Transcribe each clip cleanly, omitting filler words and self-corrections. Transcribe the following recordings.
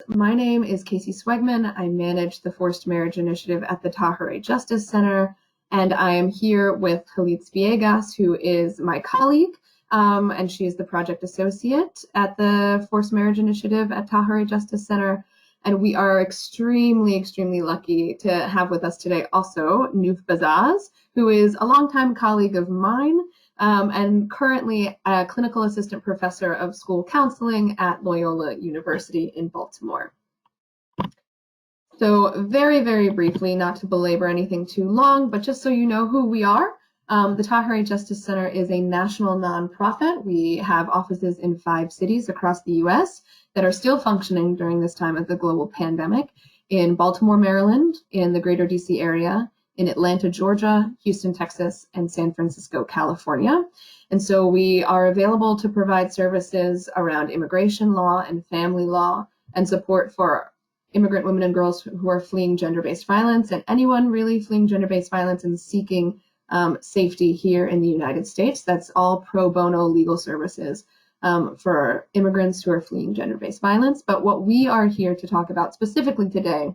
My name is Casey Swegman. I manage the Forced Marriage Initiative at the Tahirih Justice Center, and I am here with Jalitz Villegas, who is my colleague, and she is the project associate at the Forced Marriage Initiative at Tahirih Justice Center. And we are extremely, extremely lucky to have with us today also Noof Bazaz, who is a longtime colleague of mine, and currently a clinical assistant professor of school counseling at Loyola University in Baltimore. So very, very briefly, not to belabor anything too long, but just so you know who we are, the Tahirih Justice Center is a national nonprofit. We have offices in 5 cities across the US that are still functioning during this time of the global pandemic: in Baltimore, Maryland, in the greater DC area, in Atlanta, Georgia, Houston, Texas, and San Francisco, California. And so we are available to provide services around immigration law and family law and support for immigrant women and girls who are fleeing gender-based violence, and anyone really fleeing gender-based violence and seeking safety here in the United States. That's all pro bono legal services for immigrants who are fleeing gender-based violence. But what we are here to talk about specifically today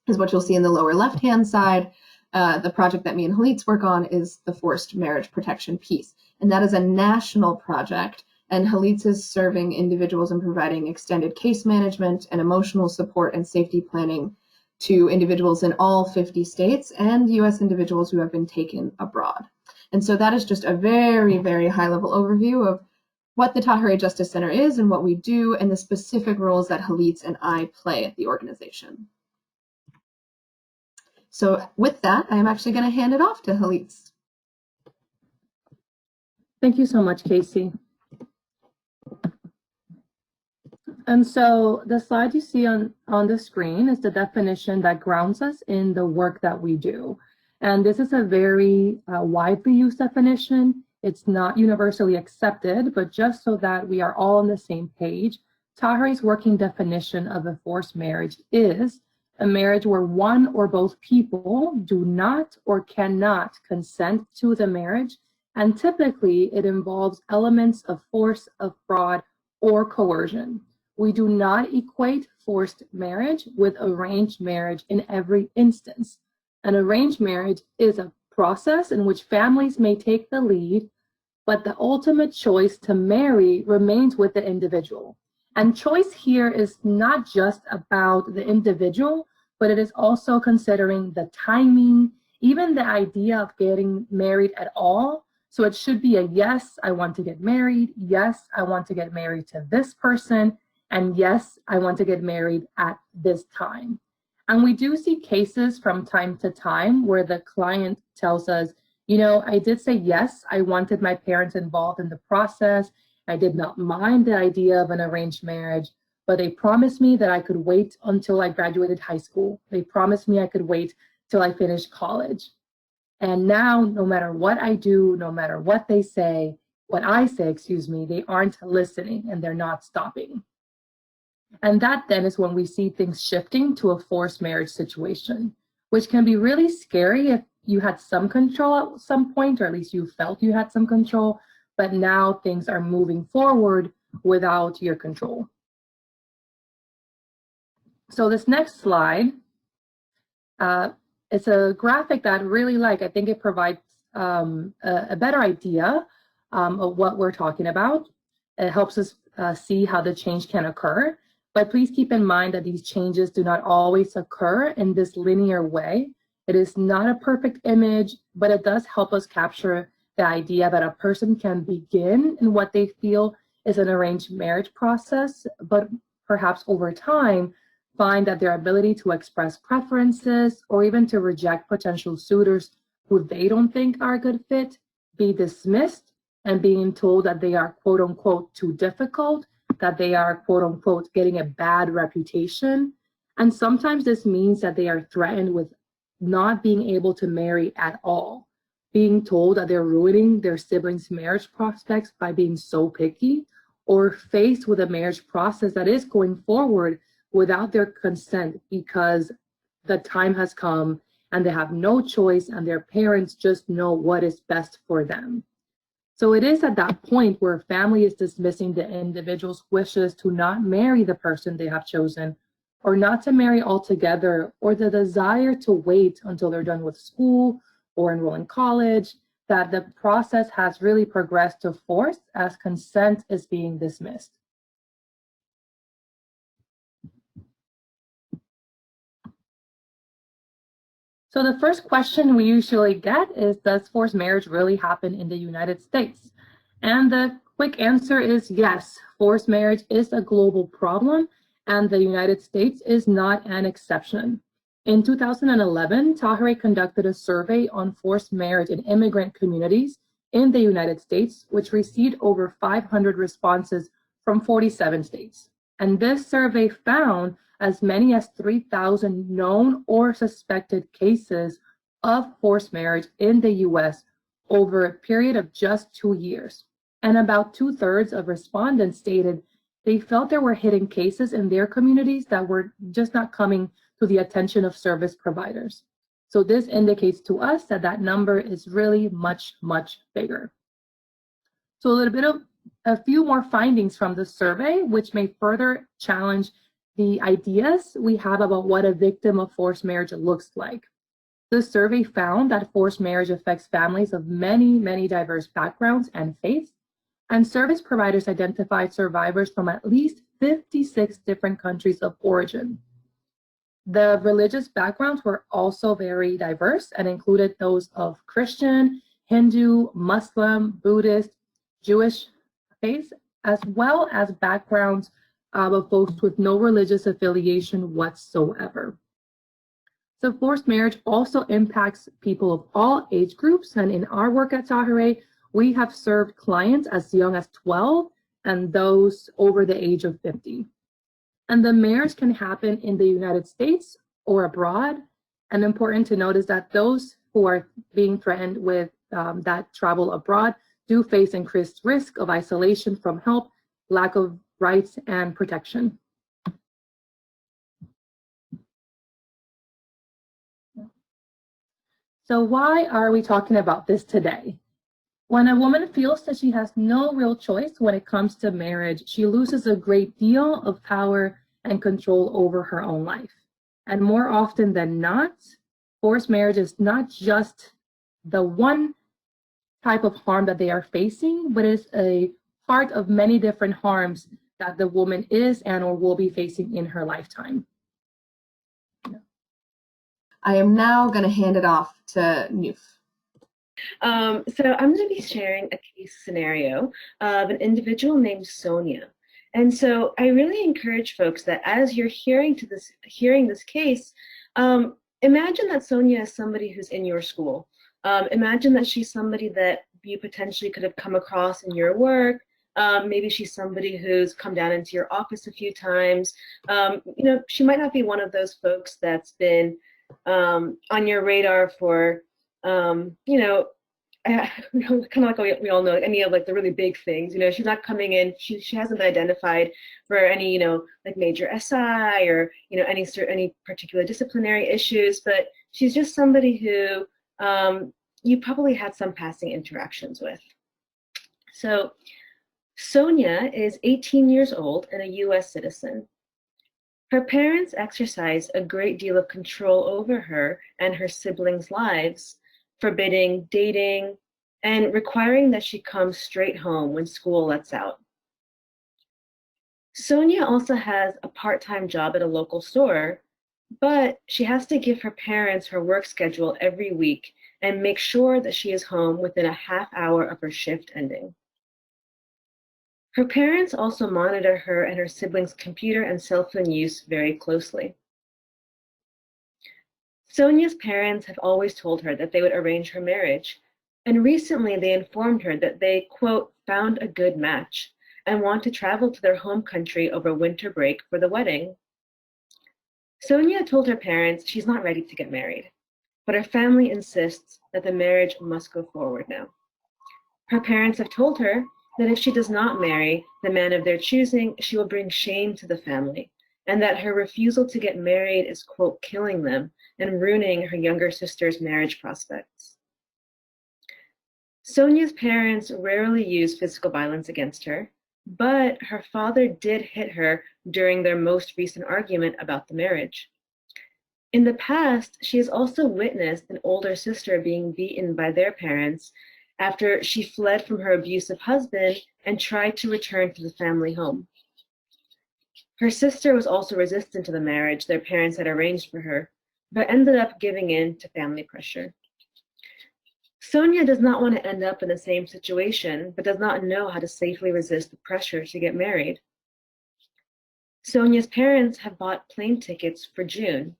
is what you'll see in the lower left-hand side. The project that me and Jalitz work on is the forced marriage protection piece. And that is a national project. And Jalitz is serving individuals and providing extended case management and emotional support and safety planning to individuals in all 50 states and US individuals who have been taken abroad. And so that is just a very, very high-level overview of what the Tahirih Justice Center is and what we do and the specific roles that Jalitz and I play at the organization. So with that, I'm actually going to hand it off to Jalitz. Thank you so much, Casey. And so the slide you see on the screen is the definition that grounds us in the work that we do. And this is a very widely used definition. It's not universally accepted, but just so that we are all on the same page, Tahirih's working definition of a forced marriage is a marriage where one or both people do not or cannot consent to the marriage, and typically it involves elements of force, of fraud, or coercion. We do not equate forced marriage with arranged marriage in every instance. An arranged marriage is a process in which families may take the lead, but the ultimate choice to marry remains with the individual. And choice here is not just about the individual, but it is also considering the timing, even the idea of getting married at all. So it should be a yes, I want to get married. Yes, I want to get married to this person. And yes, I want to get married at this time. And we do see cases from time to time where the client tells us, you know, I did say yes, I wanted my parents involved in the process. I did not mind the idea of an arranged marriage, but they promised me that I could wait until I graduated high school. They promised me I could wait till I finished college. And now, no matter what I do, no matter what they say, what I say, excuse me, they aren't listening and they're not stopping. And that then is when we see things shifting to a forced marriage situation, which can be really scary if you had some control at some point, or at least you felt you had some control, but now things are moving forward without your control. So this next slide, it's a graphic that I really like. I think it provides a better idea of what we're talking about. It helps us see how the change can occur. But please keep in mind that these changes do not always occur in this linear way. It is not a perfect image, but it does help us capture the idea that a person can begin in what they feel is an arranged marriage process, but perhaps over time find that their ability to express preferences or even to reject potential suitors who they don't think are a good fit be dismissed, and being told that they are quote unquote too difficult, that they are quote unquote getting a bad reputation. And sometimes this means that they are threatened with not being able to marry at all, being told that they're ruining their siblings' marriage prospects by being so picky, or faced with a marriage process that is going forward without their consent because the time has come and they have no choice and their parents just know what is best for them. So it is at that point where family is dismissing the individual's wishes to not marry the person they have chosen or not to marry altogether, or the desire to wait until they're done with school or enroll in college, that the process has really progressed to force as consent is being dismissed. So the first question we usually get is, does forced marriage really happen in the United States? And the quick answer is yes, forced marriage is a global problem, and the United States is not an exception. In 2011, Tahirih conducted a survey on forced marriage in immigrant communities in the United States, which received over 500 responses from 47 states. And this survey found as many as 3,000 known or suspected cases of forced marriage in the US over a period of just 2 years. And about 2/3 of respondents stated they felt there were hidden cases in their communities that were just not coming to the attention of service providers. So this indicates to us that that number is really much, much bigger. So a few more findings from the survey, which may further challenge the ideas we have about what a victim of forced marriage looks like. The survey found that forced marriage affects families of many, many diverse backgrounds and faiths, and service providers identified survivors from at least 56 different countries of origin. The religious backgrounds were also very diverse and included those of Christian, Hindu, Muslim, Buddhist, Jewish faiths, as well as backgrounds of folks with no religious affiliation whatsoever. So forced marriage also impacts people of all age groups, and in our work at Tahirih, we have served clients as young as 12 and those over the age of 50. And the marriage can happen in the United States or abroad. And important to note is that those who are being threatened with that travel abroad do face increased risk of isolation from help, lack of rights, and protection. So why are we talking about this today? When a woman feels that she has no real choice when it comes to marriage, she loses a great deal of power and control over her own life. And more often than not, forced marriage is not just the one type of harm that they are facing, but is a part of many different harms that the woman is and or will be facing in her lifetime. I am now going to hand it off to Nuf. So I'm going to be sharing a case scenario of an individual named Sonia. And so I really encourage folks that as you're hearing this case, imagine that Sonia is somebody who's in your school. Imagine that she's somebody that you potentially could have come across in your work. Maybe she's somebody who's come down into your office a few times. She might not be one of those folks that's been on your radar for, kind of like we all know, any of like the really big things. She's not coming in. She hasn't been identified for any, like major SI or any particular disciplinary issues. But she's just somebody who you probably had some passing interactions with. So Sonia is 18 years old and a U.S. citizen. Her parents exercise a great deal of control over her and her siblings' lives, forbidding dating and requiring that she come straight home when school lets out. Sonia also has a part-time job at a local store, but she has to give her parents her work schedule every week and make sure that she is home within a half hour of her shift ending. Her parents also monitor her and her siblings' computer and cell phone use very closely. Sonia's parents have always told her that they would arrange her marriage, and recently they informed her that they, quote, found a good match and want to travel to their home country over winter break for the wedding. Sonia told her parents she's not ready to get married, but her family insists that the marriage must go forward now. Her parents have told her that if she does not marry the man of their choosing, she will bring shame to the family, and that her refusal to get married is, quote, killing them and ruining her younger sister's marriage prospects. Sonia's parents rarely use physical violence against her, but her father did hit her during their most recent argument about the marriage. In the past, she has also witnessed an older sister being beaten by their parents after she fled from her abusive husband and tried to return to the family home. Her sister was also resistant to the marriage their parents had arranged for her, but ended up giving in to family pressure. Sonia does not want to end up in the same situation, but does not know how to safely resist the pressure to get married. Sonia's parents have bought plane tickets for June,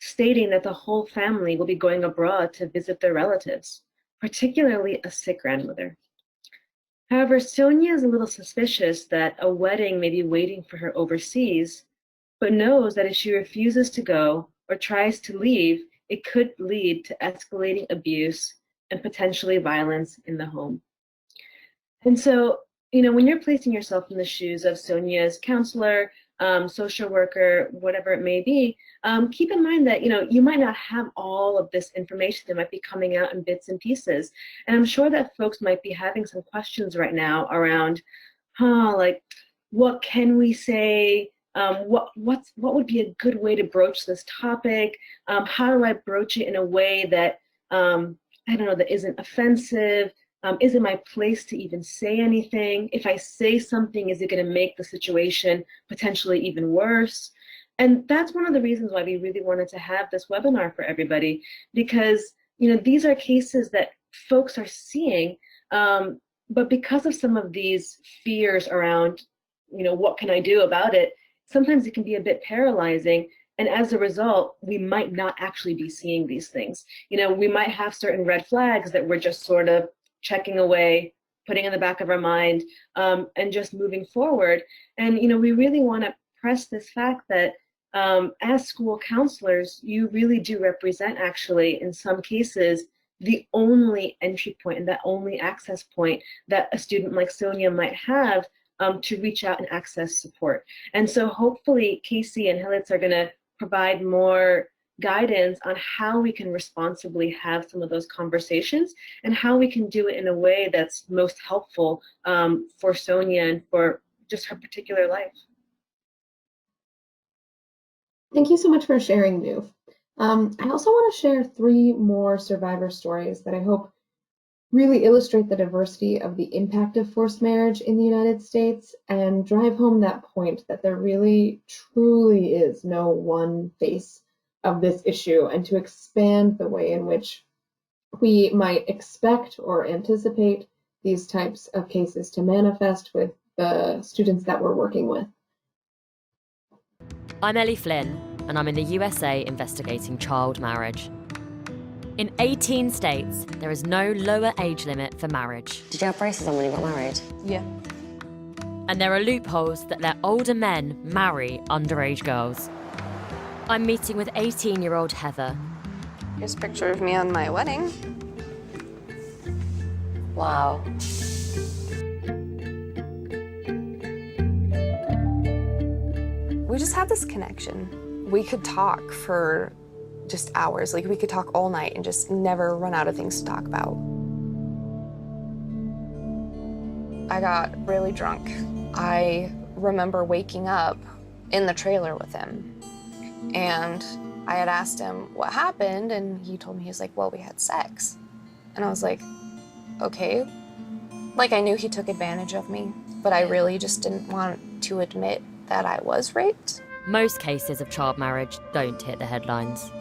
stating that the whole family will be going abroad to visit their relatives, particularly a sick grandmother. However, Sonia is a little suspicious that a wedding may be waiting for her overseas, but knows that if she refuses to go or tries to leave, it could lead to escalating abuse and potentially violence in the home. And so, when you're placing yourself in the shoes of Sonia's counselor, social worker, whatever it may be, keep in mind that, you might not have all of this information that might be coming out in bits and pieces. And I'm sure that folks might be having some questions right now around, like, what can we say? What would be a good way to broach this topic? How do I broach it in a way that, I don't know, that isn't offensive? Is it my place to even say anything? If I say something, is it going to make the situation potentially even worse? And that's one of the reasons why we really wanted to have this webinar for everybody, because these are cases that folks are seeing, but because of some of these fears around, what can I do about it? Sometimes it can be a bit paralyzing. And as a result, we might not actually be seeing these things. We might have certain red flags that we're just sort of checking away, putting in the back of our mind, and just moving forward. And we really want to press this fact that as school counselors, you really do represent, actually, in some cases, the only entry point and that only access point that a student like Sonia might have to reach out and access support. And so hopefully Casey and Hilitz are going to provide more guidance on how we can responsibly have some of those conversations and how we can do it in a way that's most helpful for Sonia and for just her particular life. Thank you so much for sharing, Noof. I also want to share 3 more survivor stories that I hope really illustrate the diversity of the impact of forced marriage in the United States and drive home that point that there really, truly is no one face of this issue, and to expand the way in which we might expect or anticipate these types of cases to manifest with the students that we're working with. I'm Ellie Flynn, and I'm in the USA investigating child marriage. In 18 states, there is no lower age limit for marriage. Did you have braces on when you got married? Yeah. And there are loopholes that let older men marry underage girls. I'm meeting with 18-year-old Heather. Here's a picture of me on my wedding. Wow. We just had this connection. We could talk for just hours. Like, we could talk all night and just never run out of things to talk about. I got really drunk. I remember waking up in the trailer with him. And I had asked him what happened, and he told me, he was like, well, we had sex. And I was like, okay. Like, I knew he took advantage of me, but I really just didn't want to admit that I was raped. Most cases of child marriage don't hit the headlines.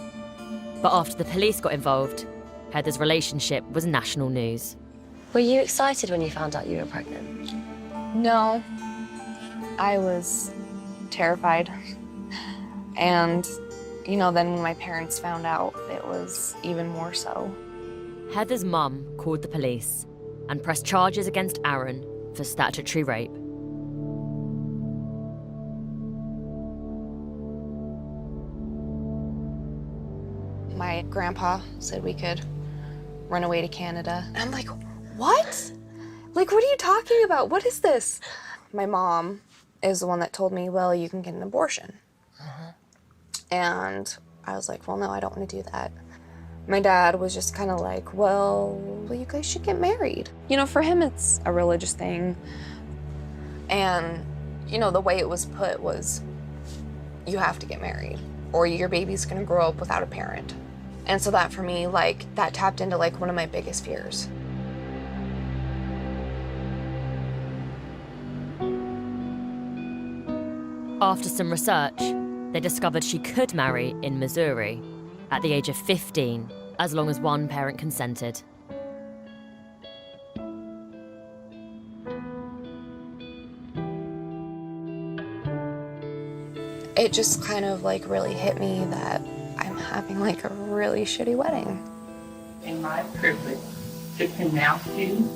But after the police got involved, Heather's relationship was national news. Were you excited when you found out you were pregnant? No. I was terrified. And, then when my parents found out, it was even more so. Heather's mum called the police and pressed charges against Aaron for statutory rape. My grandpa said we could run away to Canada. And I'm like, what? Like, what are you talking about? What is this? My mom is the one that told me, well, you can get an abortion. And I was like, well, no, I don't want to do that. My dad was just kind of like, well, you guys should get married. For him, it's a religious thing. And, you know, the way it was put was, you have to get married or your baby's gonna grow up without a parent. And so that for me, like, that tapped into like one of my biggest fears. After some research, they discovered she could marry in Missouri at the age of 15, as long as one parent consented. It just kind of like really hit me that I'm having like a really shitty wedding. In my privilege to pronounce you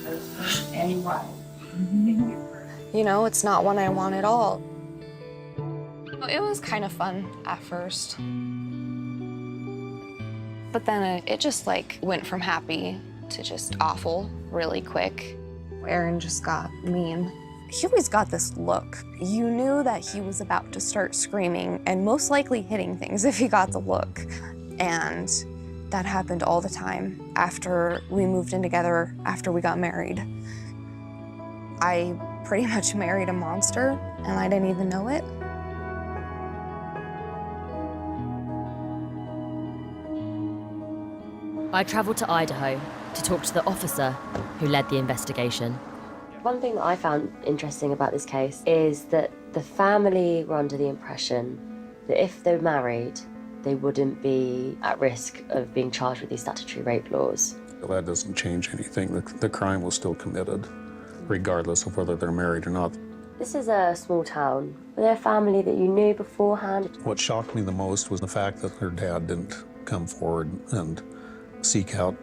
husband and wife. You know, it's not one I want at all. It was kind of fun at first. But then it just like went from happy to just awful really quick. Aaron just got mean. He always got this look. You knew that he was about to start screaming and most likely hitting things if he got the look. And that happened all the time after we moved in together, after we got married. I pretty much married a monster and I didn't even know it. I travelled to Idaho to talk to the officer who led the investigation. One thing that I found interesting about this case is that the family were under the impression that if they were married, they wouldn't be at risk of being charged with these statutory rape laws. That doesn't change anything. The crime was still committed, regardless of whether they're married or not. This is a small town. Were there a family that you knew beforehand? What shocked me the most was the fact that her dad didn't come forward and seek out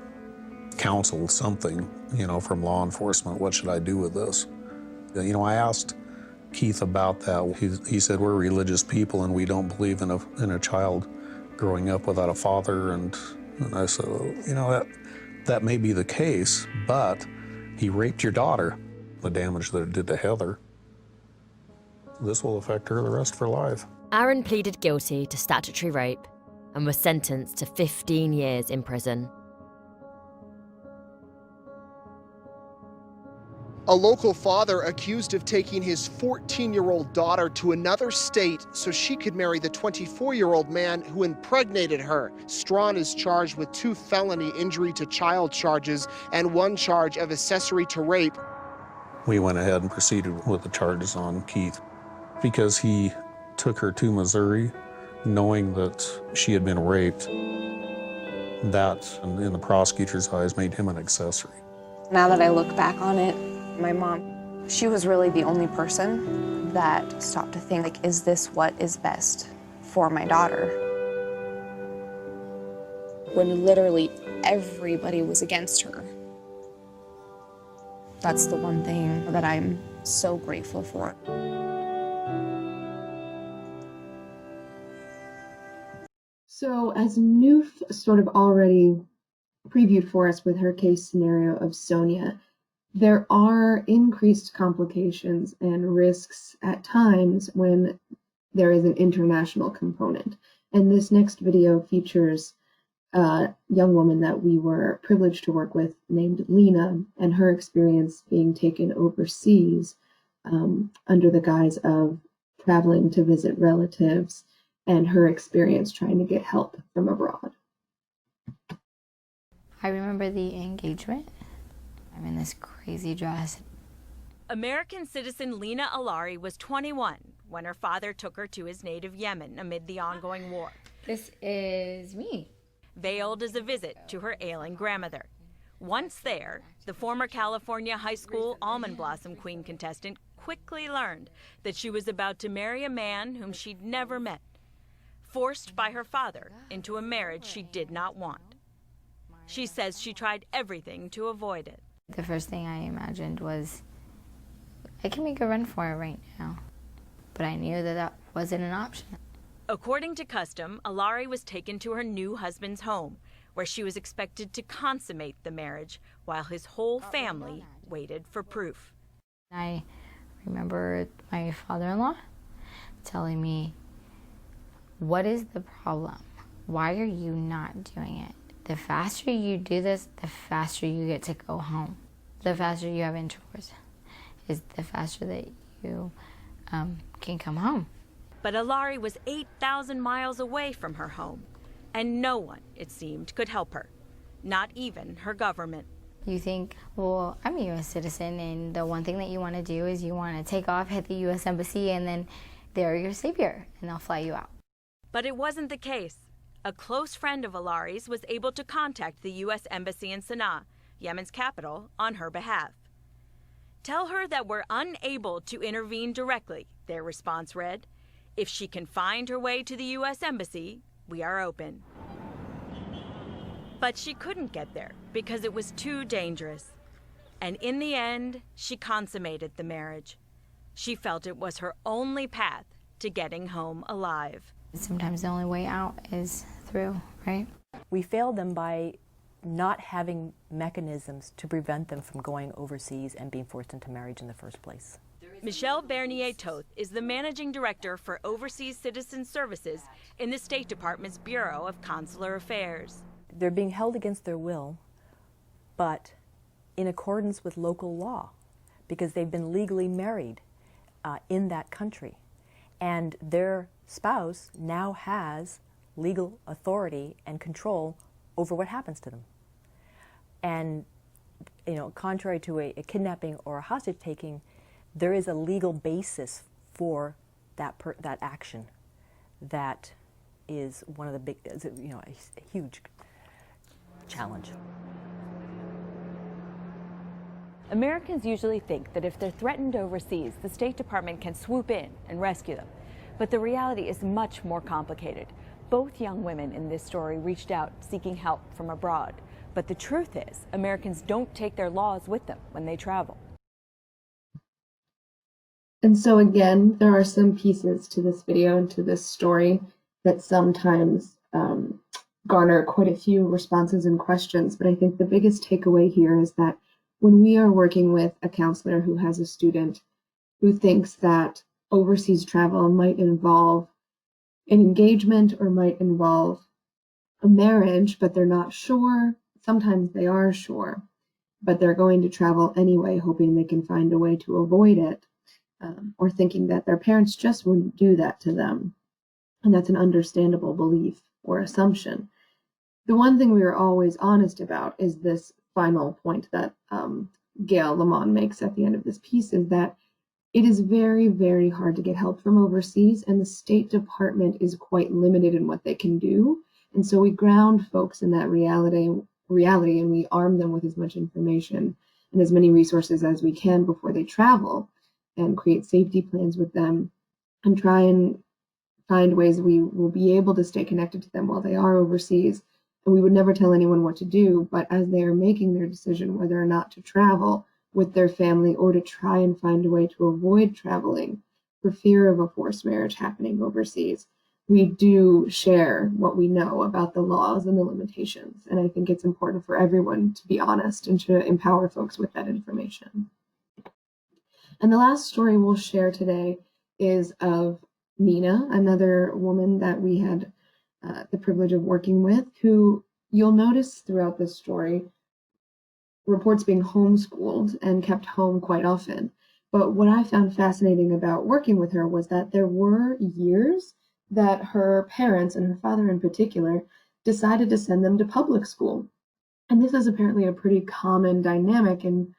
counsel, something, you know, from law enforcement. What should I do with this? You know, I asked Keith about that. He said, we're religious people and we don't believe in a child growing up without a father. And I said, well, you know, that may be the case, but he raped your daughter. The damage that it did to Heather, this will affect her the rest of her life. Aaron pleaded guilty to statutory rape and was sentenced to 15 years in prison. A local father accused of taking his 14-year-old daughter to another state so she could marry the 24-year-old man who impregnated her. Strawn is charged with 2 felony injury to child charges and 1 charge of accessory to rape. We went ahead and proceeded with the charges on Keith because he took her to Missouri knowing that she had been raped. That, in the prosecutor's eyes, made him an accessory. Now that I look back on it, my mom, she was really the only person that stopped to think, like, is this what is best for my daughter? When literally everybody was against her. That's the one thing that I'm so grateful for. So as Noof sort of already previewed for us with her case scenario of Sonia, there are increased complications and risks at times when there is an international component. And this next video features a young woman that we were privileged to work with named Lena and her experience being taken overseas under the guise of traveling to visit relatives and her experience trying to get help from abroad. I remember the engagement. I'm in this crazy dress. American citizen Lena Alari was 21 when her father took her to his native Yemen amid the ongoing war. This is me. Veiled as a visit to her ailing grandmother. Once there, the former California high school Almond Blossom Queen contestant quickly learned that she was about to marry a man whom she'd never met, forced by her father into a marriage she did not want. She says she tried everything to avoid it. The first thing I imagined was, I can make a run for it right now. But I knew that that wasn't an option. According to custom, Alari was taken to her new husband's home, where she was expected to consummate the marriage while his whole family waited for proof. I remember my father-in-law telling me, what is the problem? Why are you not doing it? The faster you do this, the faster you get to go home. The faster you have intercourse. is the faster that you can come home. But Alari was 8,000 miles away from her home, and no one, it seemed, could help her, not even her government. You think, well, I'm a U.S. citizen, and the one thing that you want to do is you want to take off, hit the U.S. Embassy, and then they're your savior, and they'll fly you out. But it wasn't the case. A close friend of Alari's was able to contact the U.S. Embassy in Sana'a, Yemen's capital, on her behalf. "Tell her that we're unable to intervene directly," their response read. "If she can find her way to the U.S. Embassy, we are open." But she couldn't get there because it was too dangerous. And in the end, she consummated the marriage. She felt it was her only path to getting home alive. Sometimes the only way out is through, right? We failed them by not having mechanisms to prevent them from going overseas and being forced into marriage in the first place. Michelle Bernier-Toth is the managing director for Overseas Citizen Services in the State Department's Bureau of Consular Affairs. They're being held against their will, but in accordance with local law, because they've been legally married in that country. And their spouse now has legal authority and control over what happens to them. And, you know, contrary to a kidnapping or a hostage taking, there is a legal basis for that action. That is one of the big, you know, a huge challenge. Americans usually think that if they're threatened overseas, the State Department can swoop in and rescue them. But the reality is much more complicated. Both young women in this story reached out seeking help from abroad. But the truth is, Americans don't take their laws with them when they travel. And so again, there are some pieces to this video and to this story that sometimes garner quite a few responses and questions. But I think the biggest takeaway here is that when we are working with a counselor who has a student who thinks that overseas travel might involve an engagement or might involve a marriage, but they're not sure, sometimes they are sure, but they're going to travel anyway, hoping they can find a way to avoid it, or thinking that their parents just wouldn't do that to them. And that's an understandable belief or assumption. The one thing we are always honest about is this final point that Gail Lamont makes at the end of this piece, is that it is very, very hard to get help from overseas, and the State Department is quite limited in what they can do. And so we ground folks in that reality, and we arm them with as much information and as many resources as we can before they travel, and create safety plans with them, and try and find ways we will be able to stay connected to them while they are overseas. And we would never tell anyone what to do, but as they are making their decision whether or not to travel with their family or to try and find a way to avoid traveling for fear of a forced marriage happening overseas, we do share what we know about the laws and the limitations. And I think it's important for everyone to be honest and to empower folks with that information. And the last story we'll share today is of Nina, another woman that we had the privilege of working with, who you'll notice throughout this story reports being homeschooled and kept home quite often. But what I found fascinating about working with her was that there were years that her parents, and her father in particular, decided to send them to public school. And this is apparently a pretty common dynamic in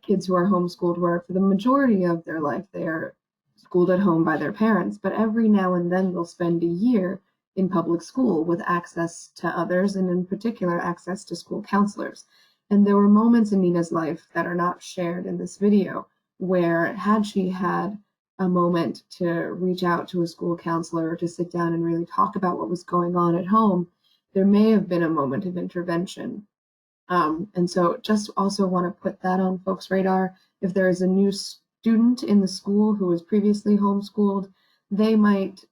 kids who are homeschooled, where for the majority of their life they are schooled at home by their parents, but every now and then they'll spend a year in public school with access to others, and in particular access to school counselors. And there were moments in Nina's life that are not shared in this video where, had she had a moment to reach out to a school counselor or to sit down and really talk about what was going on at home, there may have been a moment of intervention. And so just also want to put that on folks' radar. If there is a new student in the school who was previously homeschooled, they might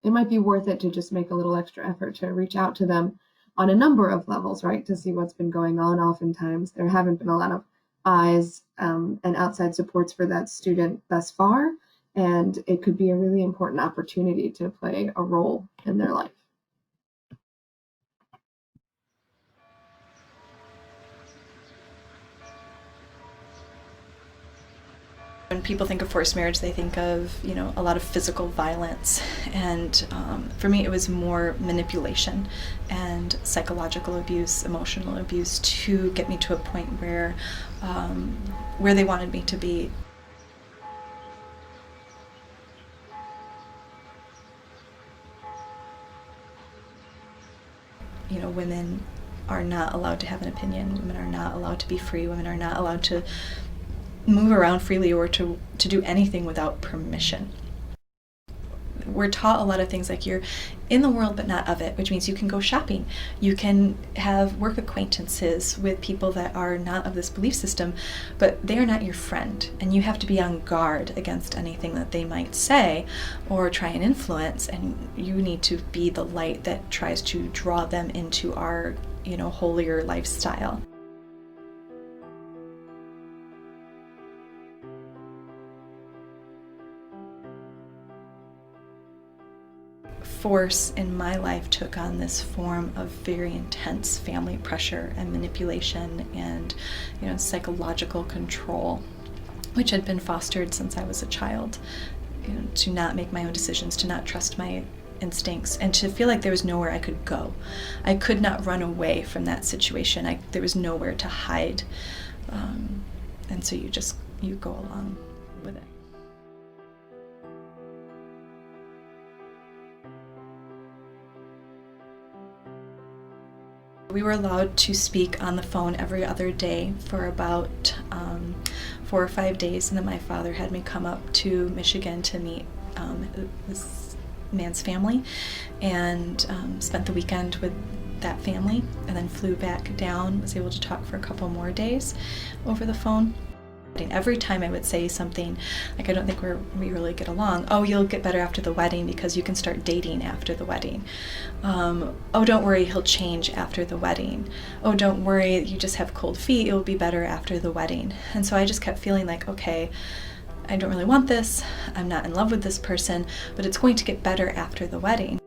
it might be worth it to just make a little extra effort to reach out to them on a number of levels, right, to see what's been going on. Oftentimes there haven't been a lot of eyes and outside supports for that student thus far, and it could be a really important opportunity to play a role in their life. when people think of forced marriage, they think of, you know, a lot of physical violence. And for me, it was more manipulation and psychological abuse, emotional abuse, to get me to a point where they wanted me to be. You know, women are not allowed to have an opinion. Women are not allowed to be free. Women are not allowed to move around freely or to do anything without permission. We're taught a lot of things like you're in the world but not of it, which means you can go shopping. You can have work acquaintances with people that are not of this belief system, but they are not your friend. And you have to be on guard against anything that they might say or try and influence. And you need to be the light that tries to draw them into our, you know, holier lifestyle. Force in my life took on this form of very intense family pressure and manipulation and, you know, psychological control, which had been fostered since I was a child. You know, to not make my own decisions, to not trust my instincts, and to feel like there was nowhere I could go. I could not run away from that situation. There was nowhere to hide, and so you go along with it. We were allowed to speak on the phone every other day for about 4 or 5 days, and then my father had me come up to Michigan to meet this man's family, and spent the weekend with that family, and then flew back down, was able to talk for a couple more days over the phone. Every time I would say something like, I don't think we really get along. Oh, you'll get better after the wedding because you can start dating after the wedding. Oh, don't worry, he'll change after the wedding. Oh, don't worry, you just have cold feet, it'll be better after the wedding. And so I just kept feeling like, okay, I don't really want this, I'm not in love with this person, but it's going to get better after the wedding.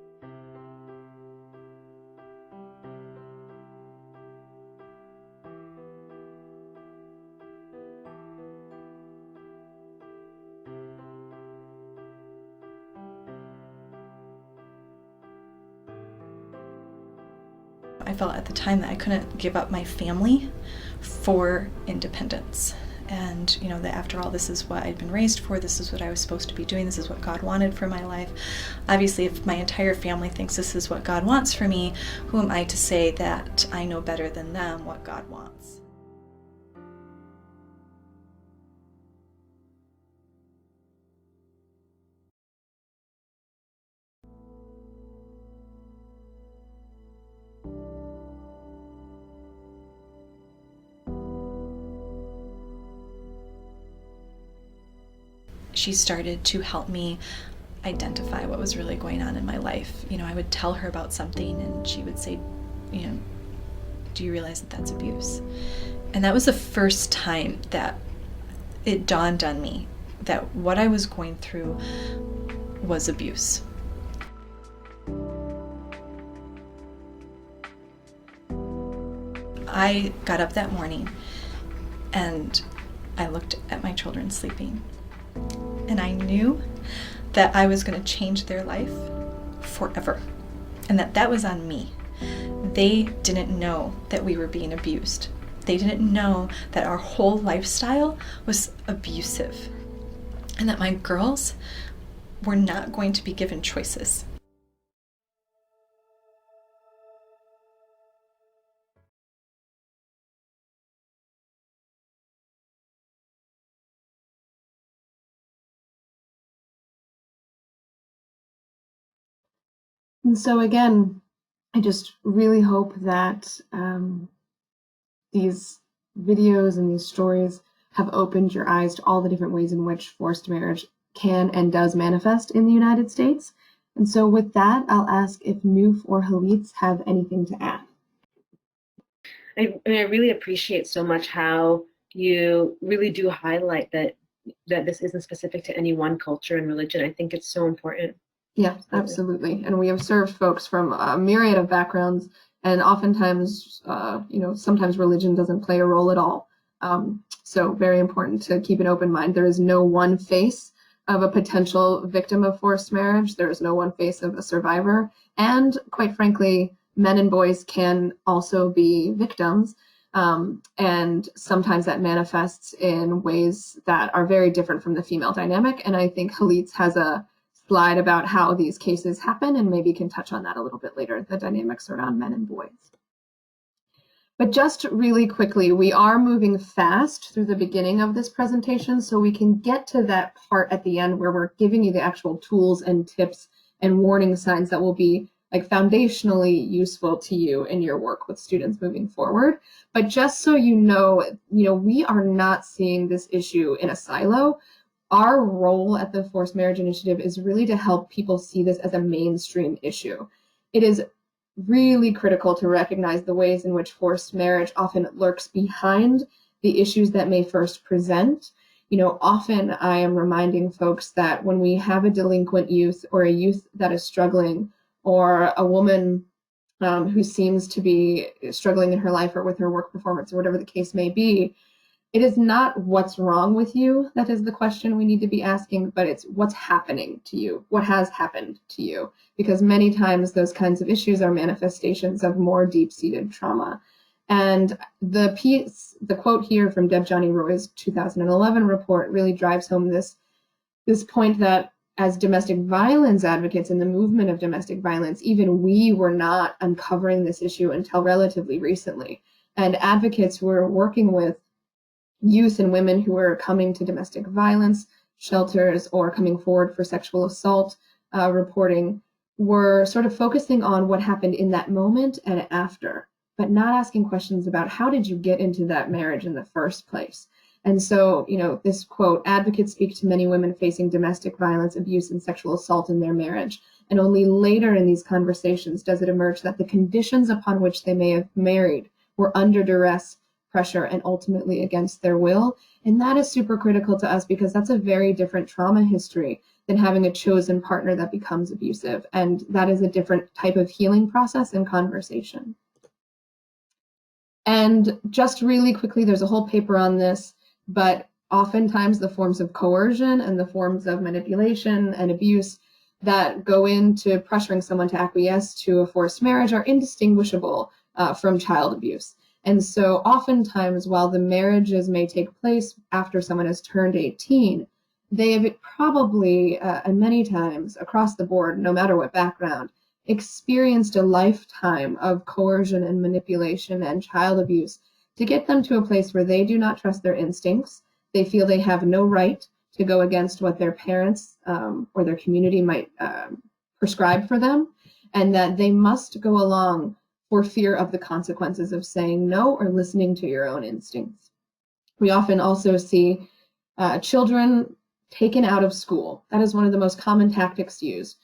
I felt at the time that I couldn't give up my family for independence. And, you know, that after all, this is what I'd been raised for, this is what I was supposed to be doing, this is what God wanted for my life. Obviously, if my entire family thinks this is what God wants for me, who am I to say that I know better than them what God wants? She started to help me identify what was really going on in my life. You know, I would tell her about something and she would say, you know, do you realize that that's abuse? And that was the first time that it dawned on me that what I was going through was abuse. I got up that morning and I looked at my children sleeping. And I knew that I was going to change their life forever, and that was on me. They didn't know that we were being abused. They didn't know that our whole lifestyle was abusive, and that my girls were not going to be given choices. And so again, I just really hope that these videos and these stories have opened your eyes to all the different ways in which forced marriage can and does manifest in the United States. And so with that, I'll ask if Noof or Halitz have anything to add. I really appreciate so much how you really do highlight that this isn't specific to any one culture and religion. I think it's so important. Yeah, absolutely. And we have served folks from a myriad of backgrounds, and oftentimes, sometimes religion doesn't play a role at all. So very important to keep an open mind. There is no one face of a potential victim of forced marriage. There is no one face of a survivor. And quite frankly, men and boys can also be victims. And sometimes that manifests in ways that are very different from the female dynamic. And I think Halitz has a slide about how these cases happen, and maybe can touch on that a little bit later, the dynamics around men and boys. But just really quickly, we are moving fast through the beginning of this presentation, so we can get to that part at the end where we're giving you the actual tools and tips and warning signs that will be like foundationally useful to you in your work with students moving forward. But just so you know, we are not seeing this issue in a silo. Our role at the Forced Marriage Initiative is really to help people see this as a mainstream issue. It is really critical to recognize the ways in which forced marriage often lurks behind the issues that may first present. Often I am reminding folks that when we have a delinquent youth or a youth that is struggling, or a woman who seems to be struggling in her life or with her work performance or whatever the case may be, it is not what's wrong with you that is the question we need to be asking, but it's what's happening to you, what has happened to you, because many times those kinds of issues are manifestations of more deep-seated trauma. And the quote here from Deb Johnny Roy's 2011 report really drives home this point that as domestic violence advocates in the movement of domestic violence, even we were not uncovering this issue until relatively recently. And advocates who are working with youth and women who are coming to domestic violence shelters or coming forward for sexual assault reporting were sort of focusing on what happened in that moment and after, but not asking questions about how did you get into that marriage in the first place. And so, this quote, advocates speak to many women facing domestic violence, abuse, and sexual assault in their marriage. And only later in these conversations does it emerge that the conditions upon which they may have married were under duress, pressure, and ultimately against their will. And that is super critical to us because that's a very different trauma history than having a chosen partner that becomes abusive. And that is a different type of healing process and conversation. And just really quickly, there's a whole paper on this, but oftentimes the forms of coercion and the forms of manipulation and abuse that go into pressuring someone to acquiesce to a forced marriage are indistinguishable from child abuse. And so oftentimes, while the marriages may take place after someone has turned 18, they have probably, and many times across the board, no matter what background, experienced a lifetime of coercion and manipulation and child abuse to get them to a place where they do not trust their instincts. They feel they have no right to go against what their parents or their community might prescribe for them, and that they must go along for fear of the consequences of saying no or listening to your own instincts. We often also see children taken out of school. That is one of the most common tactics used.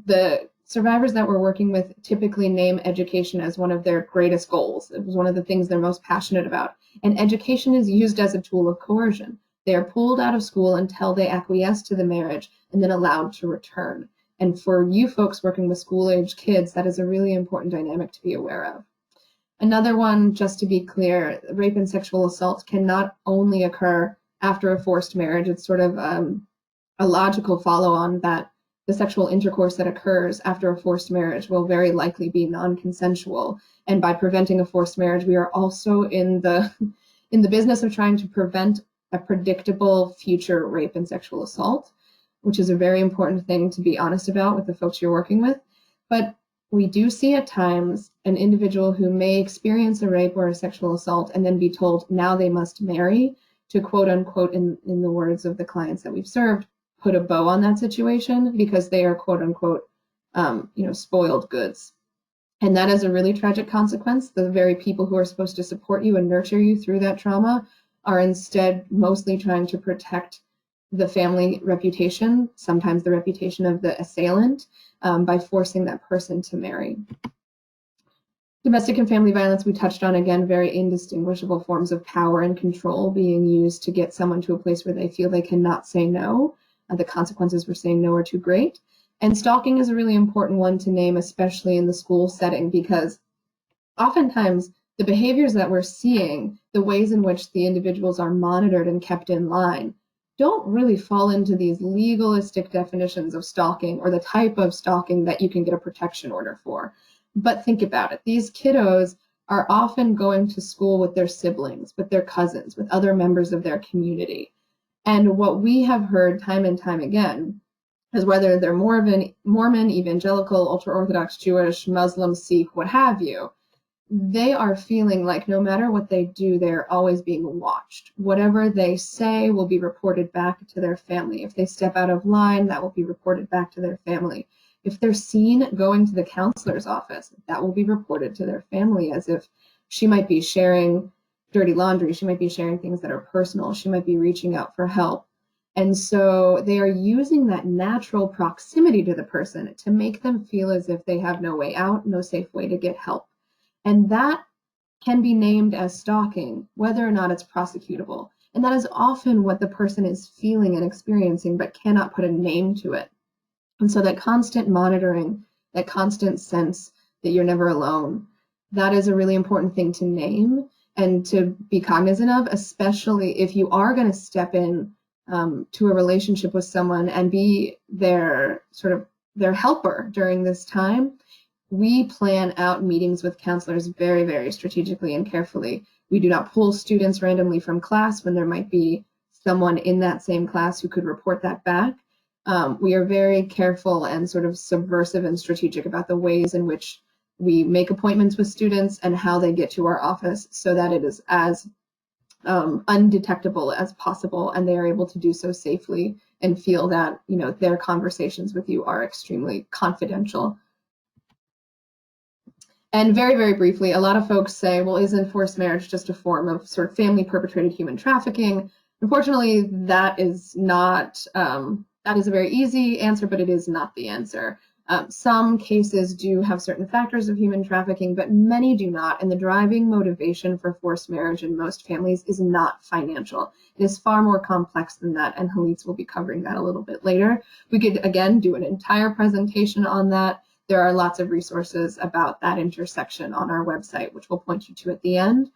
The survivors that we're working with typically name education as one of their greatest goals. It was one of the things they're most passionate about. And education is used as a tool of coercion. They are pulled out of school until they acquiesce to the marriage and then allowed to return. And for you folks working with school-age kids, that is a really important dynamic to be aware of. Another one, just to be clear, rape and sexual assault can not only occur after a forced marriage. It's sort of a logical follow-on that the sexual intercourse that occurs after a forced marriage will very likely be non-consensual. And by preventing a forced marriage, we are also in the business of trying to prevent a predictable future rape and sexual assault, which is a very important thing to be honest about with the folks you're working with. But we do see at times an individual who may experience a rape or a sexual assault and then be told now they must marry to, quote unquote, in the words of the clients that we've served, put a bow on that situation because they are, quote unquote, spoiled goods. And that is a really tragic consequence. The very people who are supposed to support you and nurture you through that trauma are instead mostly trying to protect the family reputation, sometimes the reputation of the assailant, by forcing that person to marry. Domestic and family violence, we touched on, again, very indistinguishable forms of power and control being used to get someone to a place where they feel they cannot say no. The consequences for saying no are too great. And stalking is a really important one to name, especially in the school setting, because oftentimes the behaviors that we're seeing, the ways in which the individuals are monitored and kept in line, don't really fall into these legalistic definitions of stalking or the type of stalking that you can get a protection order for. But think about it. These kiddos are often going to school with their siblings, with their cousins, with other members of their community. And what we have heard time and time again is whether they're Mormon, evangelical, ultra-Orthodox, Jewish, Muslim, Sikh, what have you, they are feeling like no matter what they do, they're always being watched. Whatever they say will be reported back to their family. If they step out of line, that will be reported back to their family. If they're seen going to the counselor's office, that will be reported to their family, as if she might be sharing dirty laundry, she might be sharing things that are personal, she might be reaching out for help. And so they are using that natural proximity to the person to make them feel as if they have no way out, no safe way to get help. And that can be named as stalking, whether or not it's prosecutable. And that is often what the person is feeling and experiencing, but cannot put a name to it. And so that constant monitoring, that constant sense that you're never alone, that is a really important thing to name and to be cognizant of, especially if you are going to step in to a relationship with someone and be their helper during this time. We plan out meetings with counselors very, very strategically and carefully. We do not pull students randomly from class when there might be someone in that same class who could report that back. We are very careful and sort of subversive and strategic about the ways in which we make appointments with students and how they get to our office so that it is as undetectable as possible and they are able to do so safely and feel that, you know, their conversations with you are extremely confidential. And very, very briefly, a lot of folks say, well, isn't forced marriage just a form of sort of family perpetrated human trafficking? Unfortunately, that is not, that is a very easy answer, but it is not the answer. Some cases do have certain factors of human trafficking, but many do not. And the driving motivation for forced marriage in most families is not financial. It is far more complex than that, and Halitz will be covering that a little bit later. We could, again, do an entire presentation on that. There are lots of resources about that intersection on our website, which we'll point you to at the end.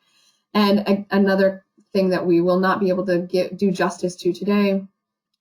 And another thing that we will not be able to do justice to today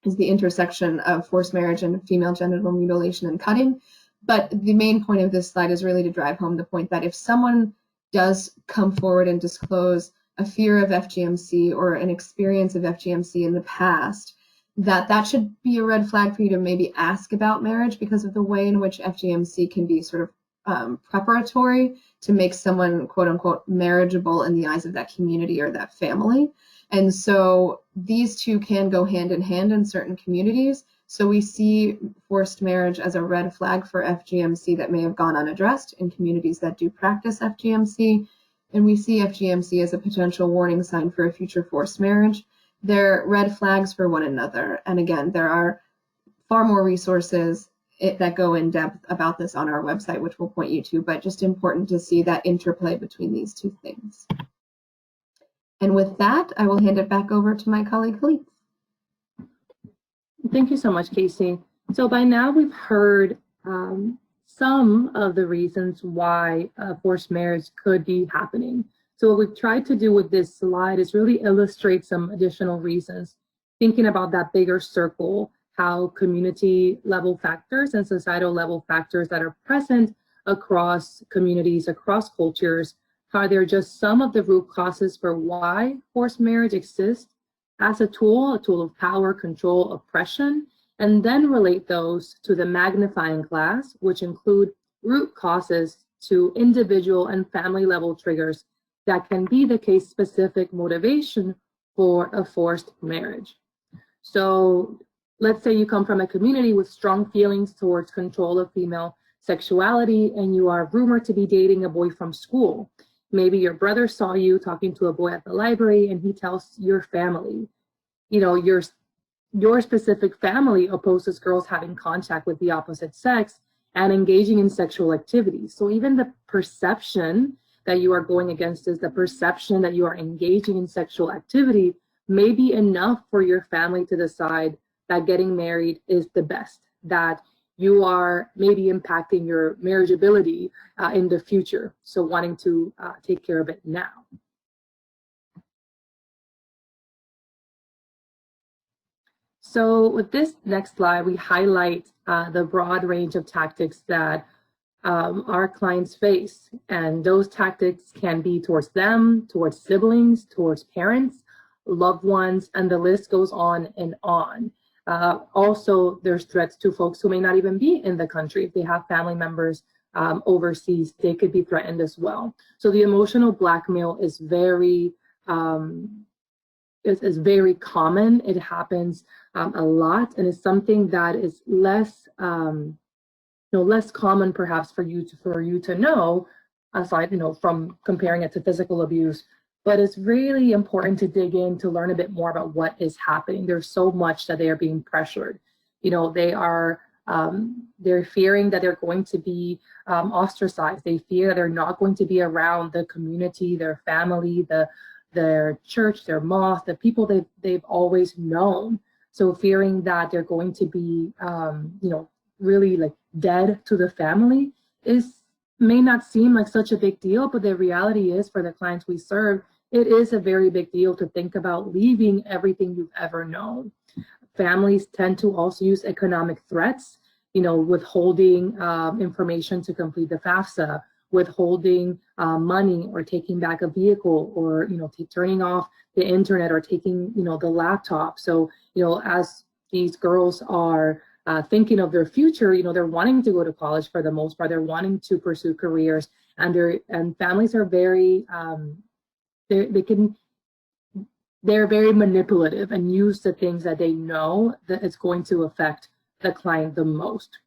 is the intersection of forced marriage and female genital mutilation and cutting. But the main point of this slide is really to drive home the point that if someone does come forward and disclose a fear of FGMC or an experience of FGMC in the past, that should be a red flag for you to maybe ask about marriage, because of the way in which FGMC can be sort of preparatory to make someone, quote unquote, marriageable in the eyes of that community or that family. And so these two can go hand in hand in certain communities. So we see forced marriage as a red flag for FGMC that may have gone unaddressed in communities that do practice FGMC. And we see FGMC as a potential warning sign for a future forced marriage. They're red flags for one another. And again, there are far more resources that go in depth about this on our website, which we'll point you to, but just important to see that interplay between these two things. And with that, I will hand it back over to my colleague, Halitz. Thank you so much, Casey. So by now we've heard some of the reasons why forced marriage could be happening. So what we've tried to do with this slide is really illustrate some additional reasons, thinking about that bigger circle, how community level factors and societal level factors that are present across communities, across cultures, how they're just some of the root causes for why forced marriage exists as a tool of power, control, oppression, and then relate those to the magnifying glass, which include root causes to individual and family level triggers that can be the case-specific motivation for a forced marriage. So let's say you come from a community with strong feelings towards control of female sexuality and you are rumored to be dating a boy from school. Maybe your brother saw you talking to a boy at the library and he tells your family. You know, your specific family opposes girls having contact with the opposite sex and engaging in sexual activities. So even the perception that you are going against is the perception that you are engaging in sexual activity may be enough for your family to decide that getting married is the best, that you are maybe impacting your marriageability in the future. So wanting to take care of it now. So with this next slide, we highlight the broad range of tactics that our clients face. And those tactics can be towards them, towards siblings, towards parents, loved ones, and the list goes on and on. Also, there's threats to folks who may not even be in the country. If they have family members overseas, they could be threatened as well. So the emotional blackmail is very very common. It happens a lot, and it's something that is less less common perhaps for you to know, aside from comparing it to physical abuse. But it's really important to dig in to learn a bit more about what is happening. There's so much that they are being pressured. They are they're fearing that they're going to be ostracized. They fear that they're not going to be around the community, their family, their church, their mosque, the people they've always known. So fearing that they're going to be really like dead to the family may not seem like such a big deal, but the reality is, for the clients we serve, it is a very big deal to think about leaving everything you've ever known. Families tend to also use economic threats, withholding information to complete the FAFSA, withholding money, or taking back a vehicle, or turning off the internet, or taking the laptop. So as these girls are thinking of their future, they're wanting to go to college for the most part. They're wanting to pursue careers, and families are very they're very manipulative and use the things that they know that it's going to affect the client the most.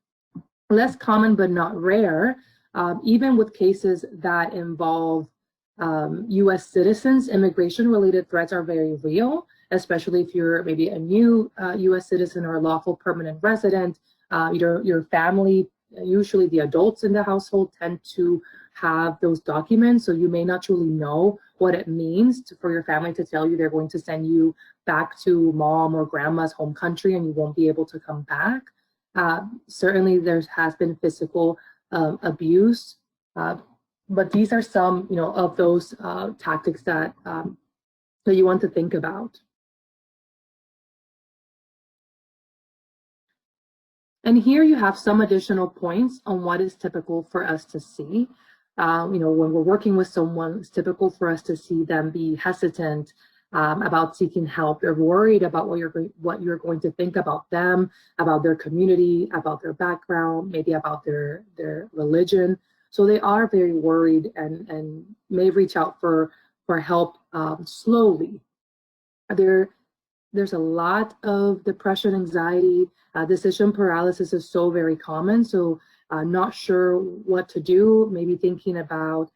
Less common but not rare, even with cases that involve U.S. citizens, immigration-related threats are very real, especially if you're maybe a new U.S. citizen or a lawful permanent resident. Your family, usually the adults in the household, tend to have those documents, so you may not truly know what it means for your family to tell you they're going to send you back to mom or grandma's home country and you won't be able to come back. Certainly there has been physical abuse, but these are some of those tactics that you want to think about. And here you have some additional points on what is typical for us to see. When we're working with someone, it's typical for us to see them be hesitant about seeking help. They're worried about what you're going to think about them, about their community, about their background, maybe about their religion. So they are very worried and may reach out for help slowly. There's a lot of depression, anxiety, decision paralysis is so very common. So not sure what to do, maybe thinking about,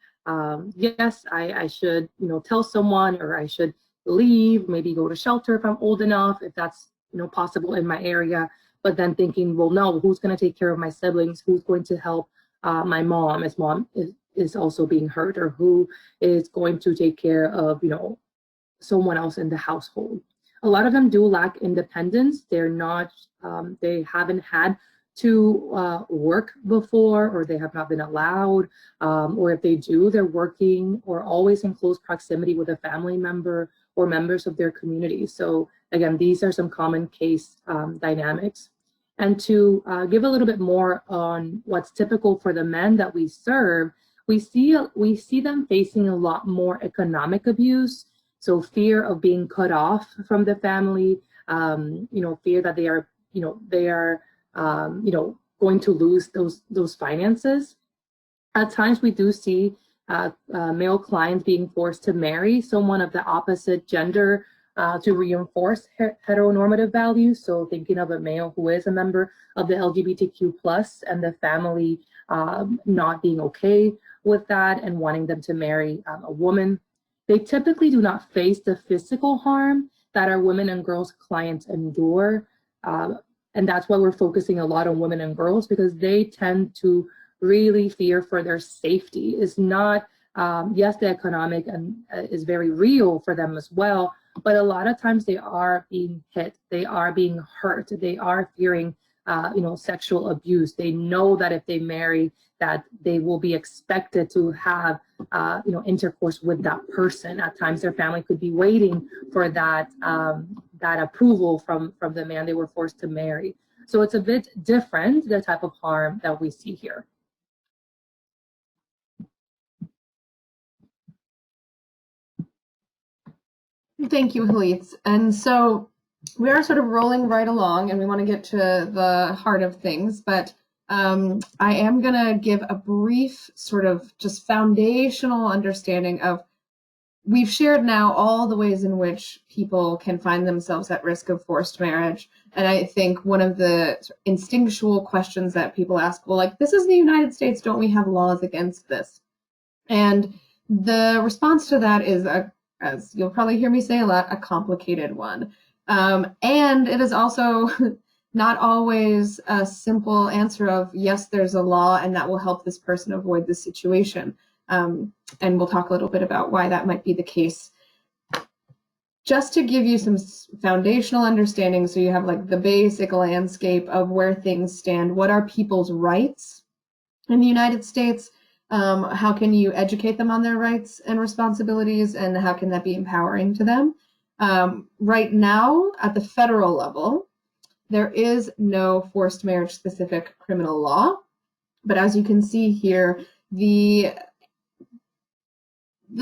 yes, I should, tell someone, or I should leave, maybe go to shelter if I'm old enough, if that's, possible in my area. But then thinking, well, no, who's going to take care of my siblings? Who's going to help my mom? His mom is also being hurt, or who is going to take care of, someone else in the household? A lot of them do lack independence. They're not, they haven't had to work before, or they have not been allowed, or if they do, they're working or always in close proximity with a family member or members of their community. So again, these are some common case dynamics. And to give a little bit more on what's typical for the men that we serve, we see them facing a lot more economic abuse. So fear of being cut off from the family, fear that they are going to lose those finances. At times we do see male clients being forced to marry someone of the opposite gender to reinforce heteronormative values. So thinking of a male who is a member of the LGBTQ+ and the family not being okay with that and wanting them to marry a woman. They typically do not face the physical harm that our women and girls clients endure. And that's why we're focusing a lot on women and girls, because they tend to really fear for their safety. It's not, yes, the economic is very real for them as well, but a lot of times they are being hit, they are being hurt, they are fearing sexual abuse. They know that if they marry, that they will be expected to have, intercourse with that person. At times, their family could be waiting for that approval from the man they were forced to marry. So it's a bit different, the type of harm that we see here. Thank you, Halitz. And so we are sort of rolling right along, and we want to get to the heart of things, but I am going to give a brief sort of just foundational understanding of, we've shared now all the ways in which people can find themselves at risk of forced marriage. And I think one of the instinctual questions that people ask, well, like, this is the United States, don't we have laws against this? And the response to that is, as you'll probably hear me say a lot, a complicated one. And it is also not always a simple answer of, yes, there's a law and that will help this person avoid the situation. And we'll talk a little bit about why that might be the case. Just to give you some foundational understanding, so you have like the basic landscape of where things stand. What are people's rights in the United States? How can you educate them on their rights and responsibilities, and how can that be empowering to them? Right now, at the federal level, there is no forced marriage specific criminal law, but as you can see here, the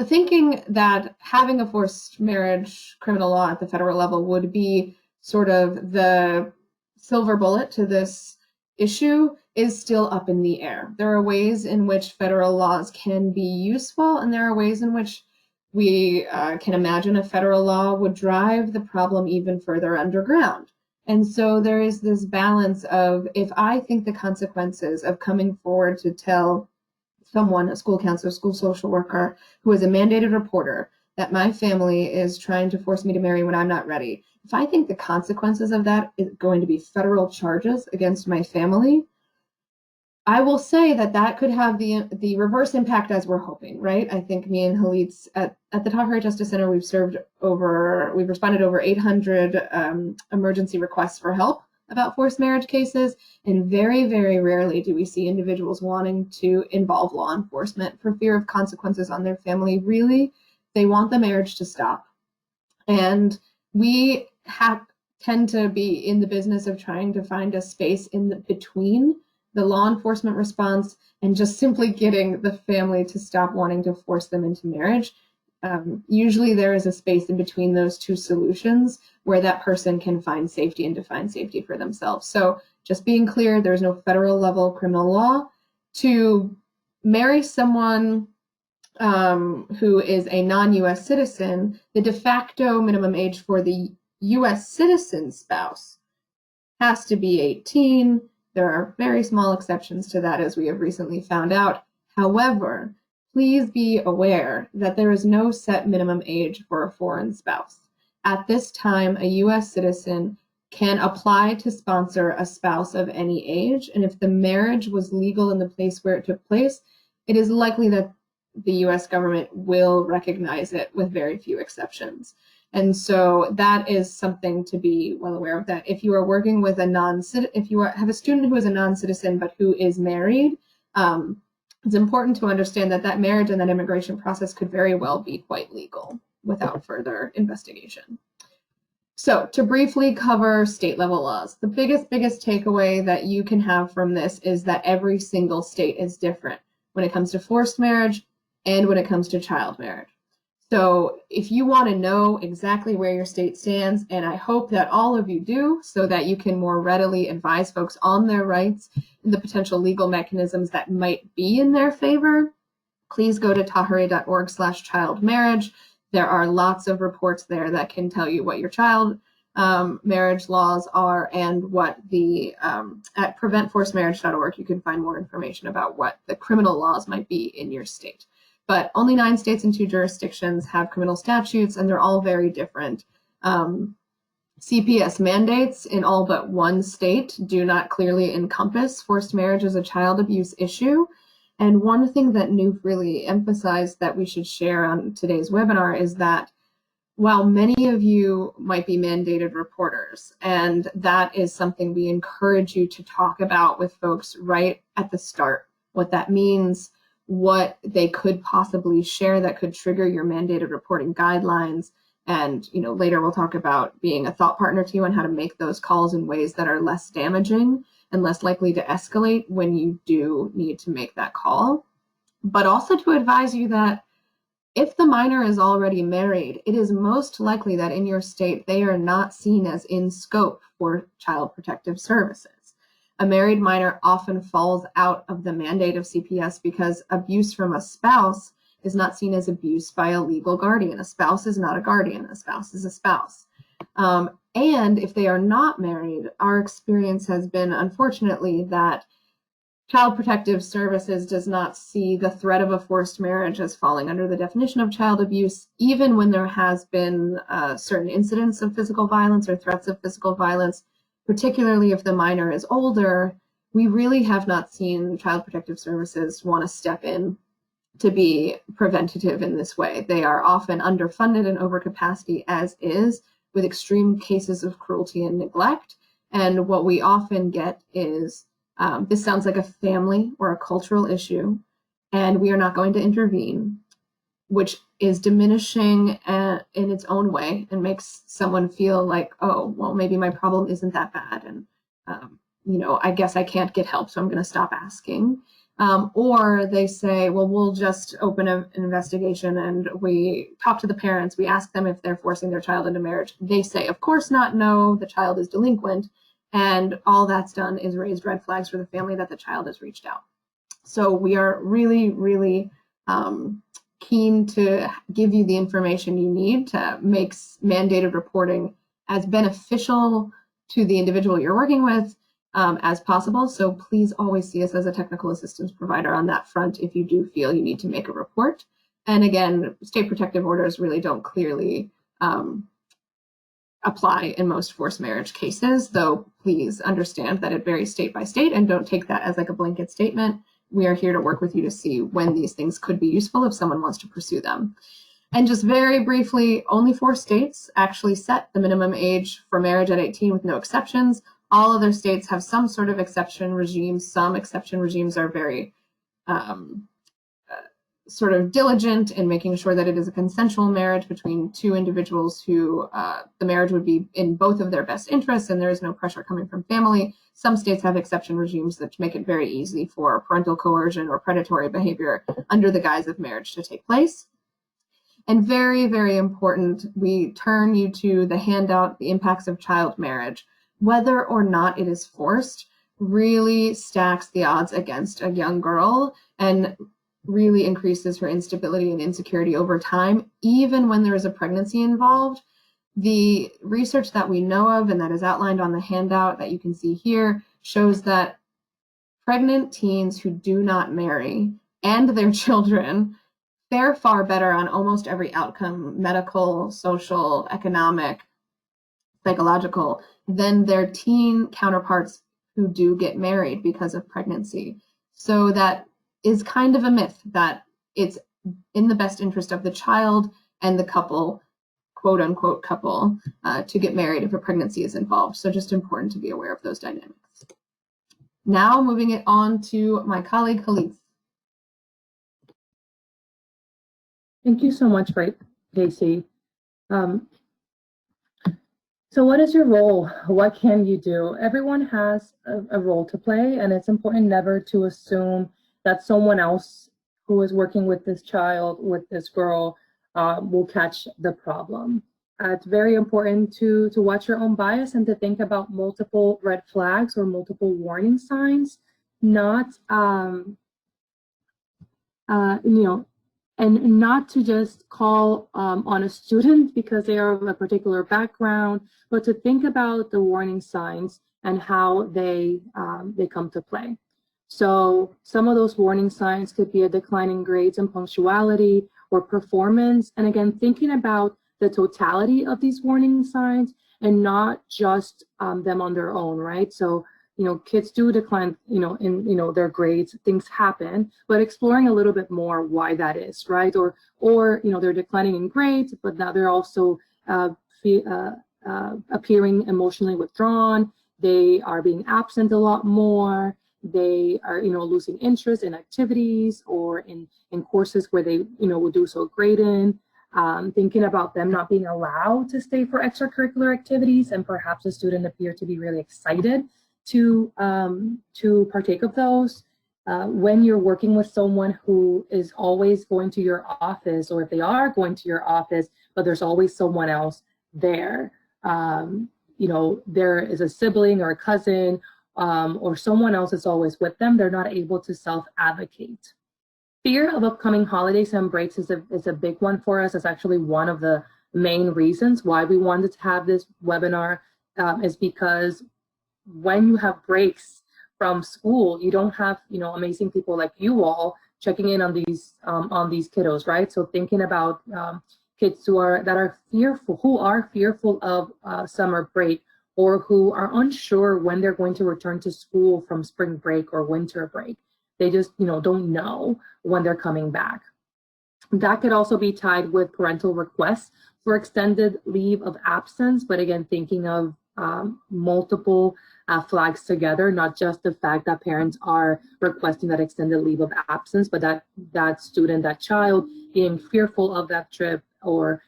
thinking that having a forced marriage criminal law at the federal level would be sort of the silver bullet to this issue is still up in the air. There are ways in which federal laws can be useful, and there are ways in which we can imagine a federal law would drive the problem even further underground. And so there is this balance of, if I think the consequences of coming forward to tell someone, a school counselor, school social worker, who is a mandated reporter, that my family is trying to force me to marry when I'm not ready, if I think the consequences of that is going to be federal charges against my family, I will say that that could have the reverse impact as we're hoping, right? I think me and Halitz at the Tahrir Justice Center, we've responded over 800 emergency requests for help about forced marriage cases, and very, very rarely do we see individuals wanting to involve law enforcement for fear of consequences on their family. Really, they want the marriage to stop. And we tend to be in the business of trying to find a space in between the law enforcement response and just simply getting the family to stop wanting to force them into marriage. Usually there is a space in between those two solutions where that person can find safety and define safety for themselves. So just being clear, there's no federal level criminal law. To marry someone who is a non-US citizen, the de facto minimum age for the US citizen spouse has to be 18. There are very small exceptions to that, as we have recently found out. However, please be aware that there is no set minimum age for a foreign spouse. At this time, a US citizen can apply to sponsor a spouse of any age, and if the marriage was legal in the place where it took place, it is likely that the US government will recognize it with very few exceptions. And so that is something to be well aware of, that if you are working with if you have a student who is a non-citizen but who is married, it's important to understand that that marriage and that immigration process could very well be quite legal without further investigation. So to briefly cover state level laws, the biggest takeaway that you can have from this is that every single state is different when it comes to forced marriage and when it comes to child marriage. So if you want to know exactly where your state stands, and I hope that all of you do, so that you can more readily advise folks on their rights and the potential legal mechanisms that might be in their favor, please go to tahrir.org/child marriage. There are lots of reports there that can tell you what your child marriage laws are, and what at preventforcedmarriage.org you can find more information about what the criminal laws might be in your state. But only 9 states and 2 jurisdictions have criminal statutes, and they're all very different. CPS mandates in all but 1 state do not clearly encompass forced marriage as a child abuse issue. And one thing that Noof really emphasized that we should share on today's webinar is that while many of you might be mandated reporters, and that is something we encourage you to talk about with folks right at the start, what that means, what they could possibly share that could trigger your mandated reporting guidelines. And later we'll talk about being a thought partner to you and how to make those calls in ways that are less damaging and less likely to escalate when you do need to make that call. But also to advise you that if the minor is already married, it is most likely that in your state they are not seen as in scope for Child Protective Services. A married minor often falls out of the mandate of CPS because abuse from a spouse is not seen as abuse by a legal guardian. A spouse is not a guardian. A spouse is a spouse. And if they are not married, our experience has been, unfortunately, that Child Protective Services does not see the threat of a forced marriage as falling under the definition of child abuse, even when there has been certain incidents of physical violence or threats of physical violence, particularly if the minor is older. We really have not seen Child Protective Services want to step in to be preventative in this way. They are often underfunded and over capacity as is, with extreme cases of cruelty and neglect. And what we often get is, this sounds like a family or a cultural issue, and we are not going to intervene, which is diminishing in its own way and makes someone feel like, oh, well, maybe my problem isn't that bad, and I guess I can't get help, so I'm going to stop asking. Or they say, well, we'll just open an investigation and we talk to the parents. We ask them if they're forcing their child into marriage. They say, of course not, no, the child is delinquent. And all that's done is raised red flags for the family that the child has reached out. So we are really, really keen to give you the information you need to make mandated reporting as beneficial to the individual you're working with as possible. So please always see us as a technical assistance provider on that front if you do feel you need to make a report. And again, state protective orders really don't clearly apply in most forced marriage cases, though please understand that it varies state by state, and don't take that as like a blanket statement. We are here to work with you to see when these things could be useful if someone wants to pursue them. And just very briefly, only 4 states actually set the minimum age for marriage at 18 with no exceptions. All other states have some sort of exception regime. Some exception regimes are very sort of diligent in making sure that it is a consensual marriage between 2 individuals who the marriage would be in both of their best interests and there is no pressure coming from family. Some states have exception regimes that make it very easy for parental coercion or predatory behavior under the guise of marriage to take place. And very, very important, we turn you to the handout, The Impacts of Child Marriage. Whether or not it is forced really stacks the odds against a young girl and really increases her instability and insecurity over time, even when there is a pregnancy involved. The research that we know of and that is outlined on the handout that you can see here shows that pregnant teens who do not marry and their children fare far better on almost every outcome, medical, social, economic, psychological, than their teen counterparts who do get married because of pregnancy. So that is kind of a myth that it's in the best interest of the child and the couple, quote unquote couple, to get married if a pregnancy is involved. So just important to be aware of those dynamics. Now moving it on to my colleague, Khalid. Thank you so much, Casey. So what is your role? What can you do? Everyone has a role to play, and it's important never to assume that someone else who is working with this child, with this girl, will catch the problem. It's very important to watch your own bias and to think about multiple red flags or multiple warning signs, not, and not to just call on a student because they are of a particular background, but to think about the warning signs and how they come to play. So some of those warning signs could be a decline in grades and punctuality or performance. And again, thinking about the totality of these warning signs and not just them on their own, right? So kids do decline, in, their grades, things happen, but exploring a little bit more why that is, right? Or they're declining in grades, but now they're also appearing emotionally withdrawn. They are being absent a lot more. They are, losing interest in activities or in courses where they, will do so great in. Thinking about them not being allowed to stay for extracurricular activities, and perhaps the student appear to be really excited to partake of those. When you're working with someone who is always going to your office, or if they are going to your office, but there's always someone else there, there is a sibling or a cousin, or someone else is always with them, they're not able to self-advocate. Fear of upcoming holidays and breaks is a big one for us. It's actually one of the main reasons why we wanted to have this webinar, is because when you have breaks from school, you don't have, amazing people like you all checking in on these kiddos, right? So thinking about kids who are fearful of summer break, or who are unsure when they're going to return to school from spring break or winter break. They just, don't know when they're coming back. That could also be tied with parental requests for extended leave of absence, but again, thinking of multiple flags together, not just the fact that parents are requesting that extended leave of absence, but that student, that child being fearful of that trip, or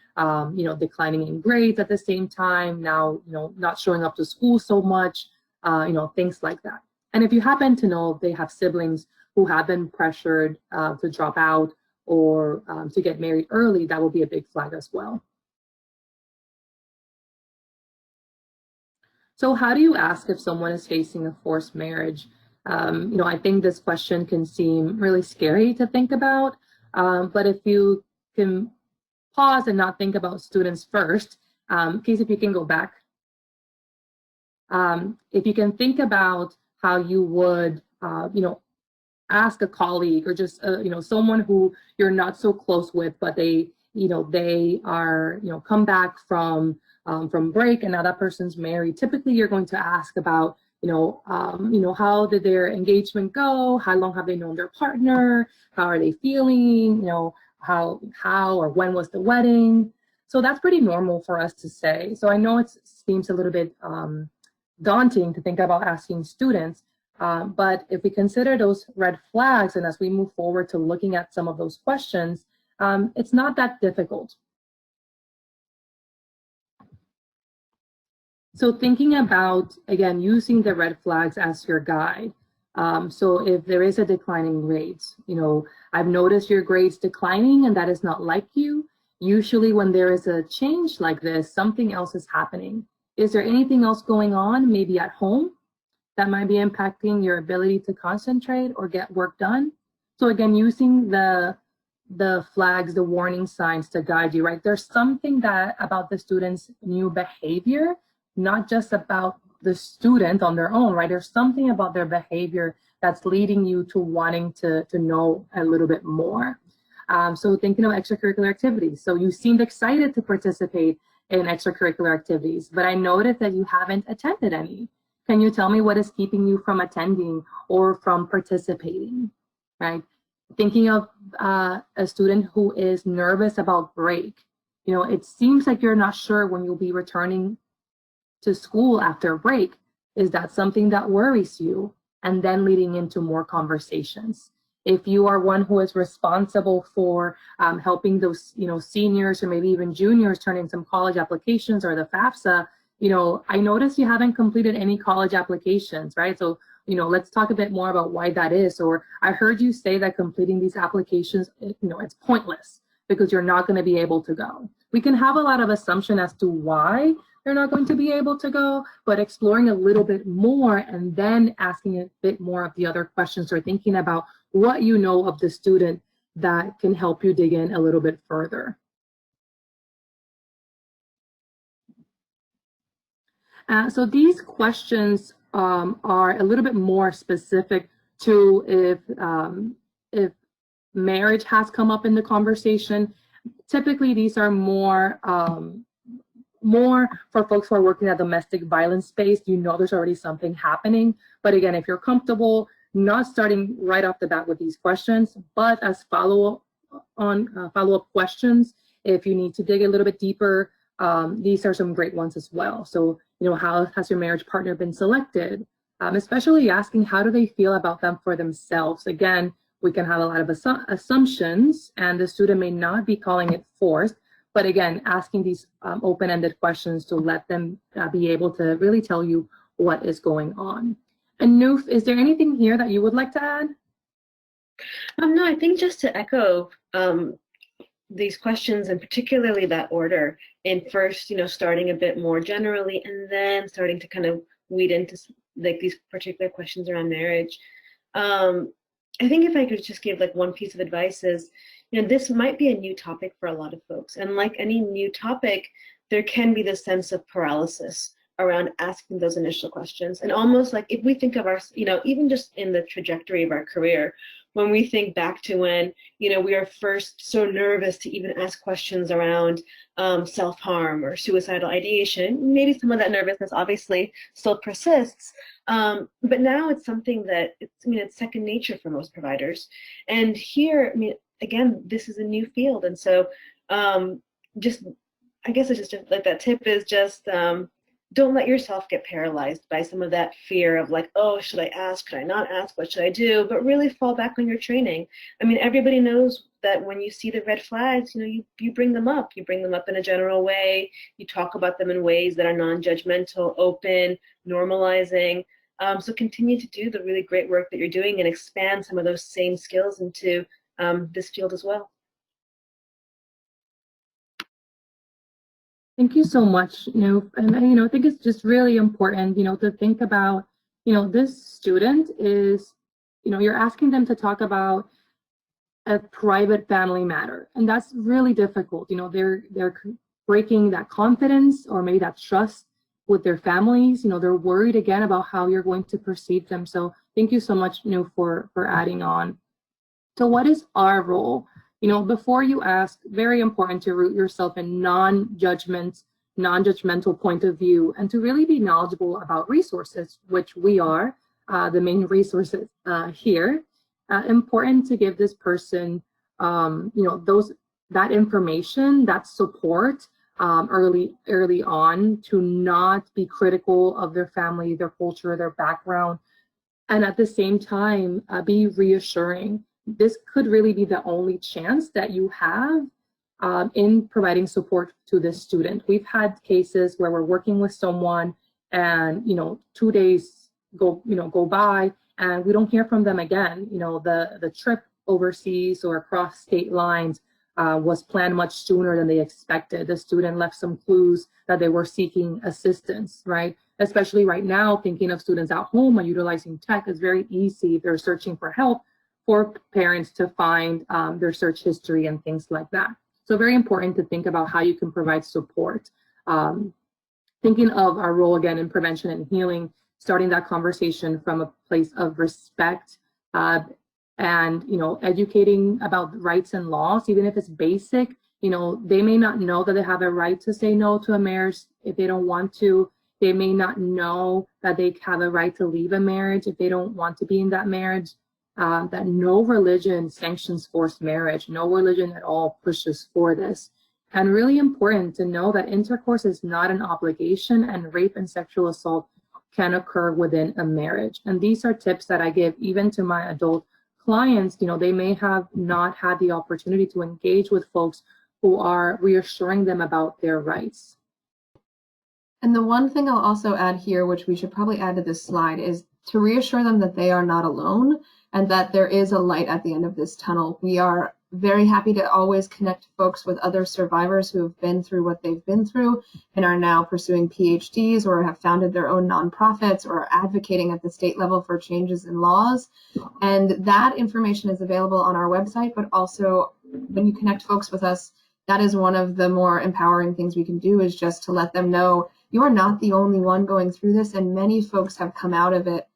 declining in grades at the same time, now, not showing up to school so much, things like that. And if you happen to know they have siblings who have been pressured to drop out or to get married early, that will be a big flag as well. So how do you ask if someone is facing a forced marriage? I think this question can seem really scary to think about, but if you can pause and not think about students first, Casey, if you can go back. If you can think about how you would, ask a colleague, or just, someone who you're not so close with, but they are, come back from break, and now that person's married. Typically, you're going to ask about, how did their engagement go? How long have they known their partner? How are they feeling? How or when was the wedding? So that's pretty normal for us to say. So I know it seems a little bit daunting to think about asking students, but if we consider those red flags, and as we move forward to looking at some of those questions, it's not that difficult. So thinking about, again, using the red flags as your guide. So if there is a declining grades, I've noticed your grades declining, and that is not like you. Usually when there is a change like this, something else is happening. Is there anything else going on, maybe at home, that might be impacting your ability to concentrate or get work done? So again, using the flags, the warning signs to guide you, right? There's something about the student's new behavior, not just about the student on their own, right? There's something about their behavior that's leading you to wanting to know a little bit more. So thinking of extracurricular activities. So you seemed excited to participate in extracurricular activities, but I noticed that you haven't attended any. Can you tell me what is keeping you from attending or from participating, right? Thinking of a student who is nervous about break. It seems like you're not sure when you'll be returning to school after break. Is that something that worries you? And then leading into more conversations. If you are one who is responsible for helping those, seniors or maybe even juniors turn in some college applications, or the FAFSA, I noticed you haven't completed any college applications, right? So, let's talk a bit more about why that is. Or I heard you say that completing these applications, it's pointless because you're not going to be able to go. We can have a lot of assumption as to why they're not going to be able to go, but exploring a little bit more and then asking a bit more of the other questions, or thinking about what you know of the student that can help you dig in a little bit further. So these questions are a little bit more specific to if marriage has come up in the conversation. Typically, these are more more for folks who are working at domestic violence space, you know there's already something happening. But again, if you're comfortable not starting right off the bat with these questions, but as follow-up questions, if you need to dig a little bit deeper, these are some great ones as well. So, you know, how has your marriage partner been selected? Especially asking how do they feel about them for themselves. Again, we can have a lot of assumptions, and the student may not be calling it forced, but again, asking these open-ended questions to let them be able to really tell you what is going on. And Noof, is there anything here that you would like to add? No, I think just to echo these questions, and particularly that order, in first, you know, starting a bit more generally, and then starting to kind of weed into like these particular questions around marriage. I think if I could just give like one piece of advice is, you know, this might be a new topic for a lot of folks. And like any new topic, there can be this sense of paralysis around asking those initial questions. And almost like if we think of our, you know, even just in the trajectory of our career, when we think back to when, you know, we are first so nervous to even ask questions around self-harm or suicidal ideation, maybe some of that nervousness obviously still persists. But now it's something that it's second nature for most providers. And here, I mean, again, this is a new field. And so I guess it's just like that tip is just don't let yourself get paralyzed by some of that fear of like, oh, should I ask? Should I not ask? What should I do? But really fall back on your training. I mean, everybody knows that when you see the red flags, you know, you bring them up. You bring them up in a general way. You talk about them in ways that are non-judgmental, open, normalizing. So continue to do the really great work that you're doing and expand some of those same skills into this field as well. Thank you so much, Noof. And you know, I think it's just really important, you know, to think about, you know, this student is, you know, you're asking them to talk about a private family matter, and that's really difficult. You know, they're breaking that confidence or maybe that trust with their families. You know, they're worried again about how you're going to perceive them. So thank you so much, Noof, for adding on. So what is our role? You know, before you ask, very important to root yourself in non-judgmental point of view, and to really be knowledgeable about resources, which we are the main resources here. Important to give this person, you know, that information, that support early on, to not be critical of their family, their culture, their background, and at the same time be reassuring. This could really be the only chance that you have in providing support to this student. We've had cases where we're working with someone and, you know, 2 days go by and we don't hear from them again. You know, the trip overseas or across state lines was planned much sooner than they expected. The student left some clues that they were seeking assistance, right? Especially right now, thinking of students at home and utilizing tech, is very easy if they're searching for help for parents to find their search history and things like that. So very important to think about how you can provide support. Thinking of our role again in prevention and healing, starting that conversation from a place of respect and, you know, educating about rights and laws, even if it's basic. You know, they may not know that they have a right to say no to a marriage if they don't want to. They may not know that they have a right to leave a marriage if they don't want to be in that marriage. That no religion sanctions forced marriage, no religion at all pushes for this. And really important to know that intercourse is not an obligation, and rape and sexual assault can occur within a marriage. And these are tips that I give even to my adult clients. You know, they may have not had the opportunity to engage with folks who are reassuring them about their rights. And the one thing I'll also add here, which we should probably add to this slide, is to reassure them that they are not alone and that there is a light at the end of this tunnel. We are very happy to always connect folks with other survivors who have been through what they've been through and are now pursuing PhDs or have founded their own nonprofits or are advocating at the state level for changes in laws. And that information is available on our website, but also when you connect folks with us, that is one of the more empowering things we can do, is just to let them know you are not the only one going through this, and many folks have come out of it